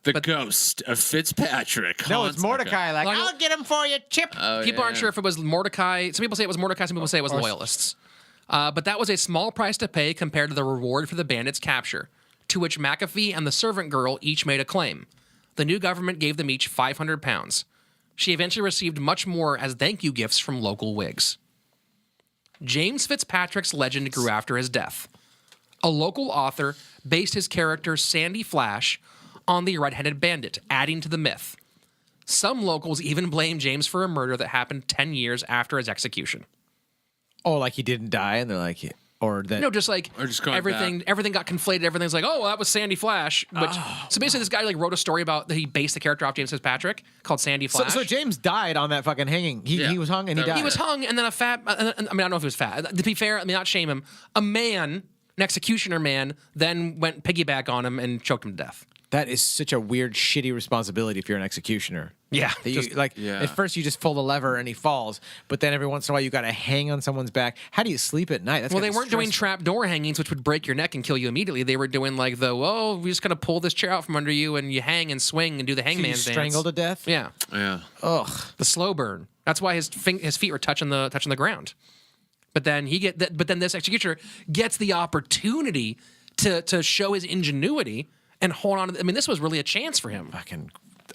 The ghost of Fitzpatrick. No, haunts- it's Mordecai. Okay. Like, I'll get him for you, Chip. People aren't sure if it was Mordecai. Some people say it was Mordecai. Some people say it was loyalists. But that was a small price to pay compared to the reward for the bandits' capture, to which McAfee and the servant girl each made a claim. The new government gave them each £500. She eventually received much more as thank you gifts from local Whigs. James Fitzpatrick's legend grew after his death. A local author based his character Sandy Flash on the red-headed bandit, adding to the myth. Some locals even blame James for a murder that happened 10 years after his execution. Oh, like he didn't die, and they're like, or that. No, just like Or just going everything got conflated. Everything's like, oh, well, that was Sandy Flash. Which, so basically, this guy like wrote a story about that he based the character off James Fitzpatrick called Sandy So, Flash. so James died on that fucking hanging. He was hung and he That- died. He was hung, and then a fat. I mean, I don't know if he was fat. To be fair, I mean, not shame him. A man, an executioner man, then went piggyback on him and choked him to death. That is such a weird, shitty responsibility if you're an executioner. Yeah, That you, Yeah. at first you just pull the lever and he falls, but then every once in a while you got to hang on someone's back. How do you sleep at night? That's Well, gotta they be weren't doing stressful. trap door hangings, which would break your neck and kill you immediately. They were doing like we're just gonna pull this chair out from under you and you hang and swing and do the So you hangman dance. strangled to death. Yeah, Yeah. Ugh. the slow burn. That's why his feet were touching the ground. But then this executioner gets the opportunity to show his ingenuity and hold on to. I mean, this was really a chance for him. Fucking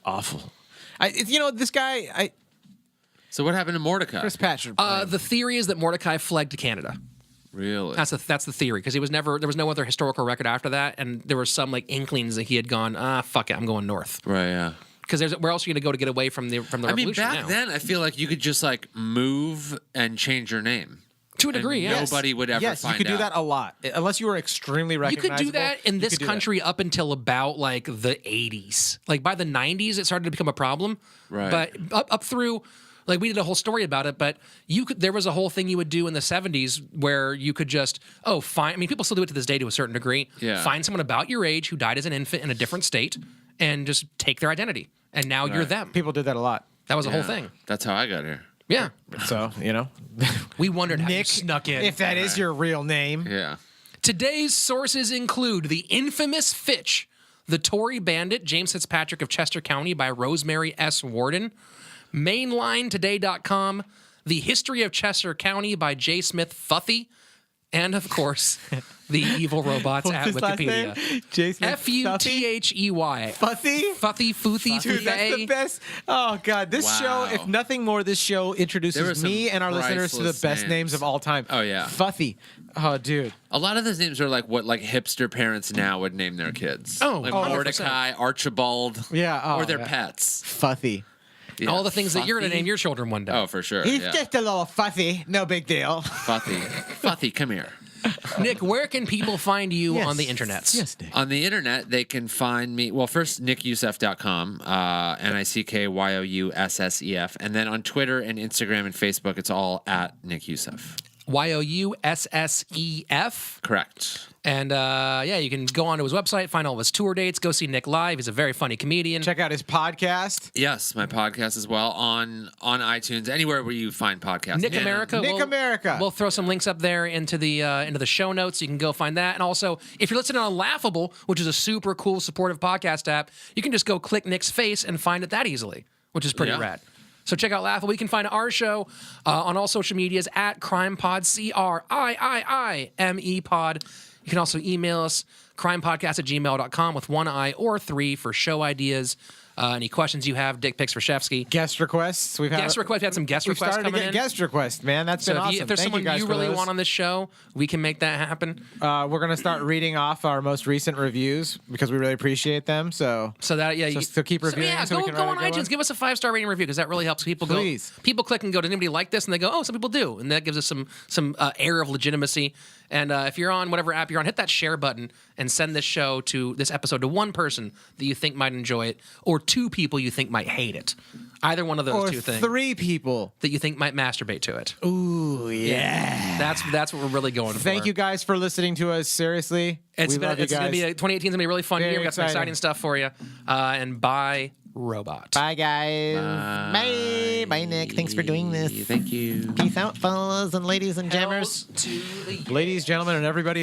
awful. This guy, So what happened to Mordecai? Chris Patrick. The theory is that Mordecai fled to Canada. Really? That's the theory because there was no other historical record after that, and there were some like inklings that he had gone, fuck it, I'm going north. Right. Yeah. Because where else are you going to go to get away from the I mean, revolution? back now? then, I feel like you could just like move and change your name. To a degree, And yes. Nobody would ever yes, find you could do out. that a lot, unless you were extremely You recognizable. could do that in you this could do that. country up until about like the 80s. Like by the 90s, it started to become a problem. Right. But up through, like we did a whole story about it. But there was a whole thing you would do in the 70s where you could just find. I mean, people still do it to this day to a certain degree. Yeah. Find someone about your age who died as an infant in a different state, and just take their identity. And now you're them. People did that a lot. That was a whole Yeah. thing. That's how I got here. Yeah. So We wondered how you Nick snuck in. if that is your real name. Yeah. Today's sources include the infamous Fitch, The Tory Bandit, James Fitzpatrick of Chester County by Rosemary S. Warden, MainlineToday.com, The History of Chester County by J. Smith Futhy, and of course, The Evil Robots at Wikipedia. Jason Futhy. Fussy? Futhy, Futhy, Dude, that's the Futhy. best. Oh God, this Wow. show, if nothing more, this show There were introduces some me and our listeners to the priceless best names of all time. Oh, yeah. Fussy. Oh, dude. A lot of those names are like what like hipster parents now would name their kids. Oh, like 100%. Mordecai, Archibald. Yeah, oh, or their yeah. pets. Fussy. Yeah. All the things that you're going to Futhy. name your children one day. Oh, for sure. He's yeah. just a little fussy. No big deal. Futhy. Futhy, come here. Nick, where can people find you Yes. on the internets? Yes, Nick. On the internet, they can find me. Well, first, NickYoussef.com, NickYoussef. And then on Twitter and Instagram and Facebook, it's all at Nick Youssef. YOUSSEF. Correct. And you can go onto his website, find all of his tour dates, go see Nick live. He's a very funny comedian. Check out his podcast. Yes, my podcast as well on iTunes, anywhere where you find podcasts. Nick And- America. Nick America. We'll throw some links up there into the show notes. You can go find that. And also, if you're listening on Laughable, which is a super cool supportive podcast app, you can just go click Nick's face and find it that easily, which is pretty Yeah. rad. So check out Laughable. You can find our show on all social medias at CRiiiME Pod. You can also email us, crimepodcast@gmail.com with 1 I or 3 for show ideas. Any questions you have, dick pics for Shefsky. Guest requests. We've had Some guest We've requests started to coming get in. guest requests, man. That's So been awesome. if there's Thank someone you guys you for really those. want on this show, we can make that happen. We're gonna start reading off our most recent reviews because we really appreciate them. So that so keep reviewing. yeah, so we go can go write on a good iTunes. one. Give us a 5-star rating review because that really helps people. Please. People click and go. Does anybody like this? And they go, oh, some people do, and that gives us some air of legitimacy. And if you're on whatever app you're on, hit that share button and send this episode to one person that you think might enjoy it, or 2 people you think might hate it. Either one of those Or 2 things 3 people. that you think might masturbate to it. Ooh, yeah. That's what we're really going for. Thank you guys for listening to us. Seriously, It's we love you gonna guys. be 2018 is gonna be a really fun Very year. We got some exciting. exciting stuff for you. And bye, robot. Bye, guys. Bye. Bye, Nick. Thanks for doing this. Thank you. Peace out, fellas and ladies and jammers. Hells to the Ladies, gentlemen, and everybody.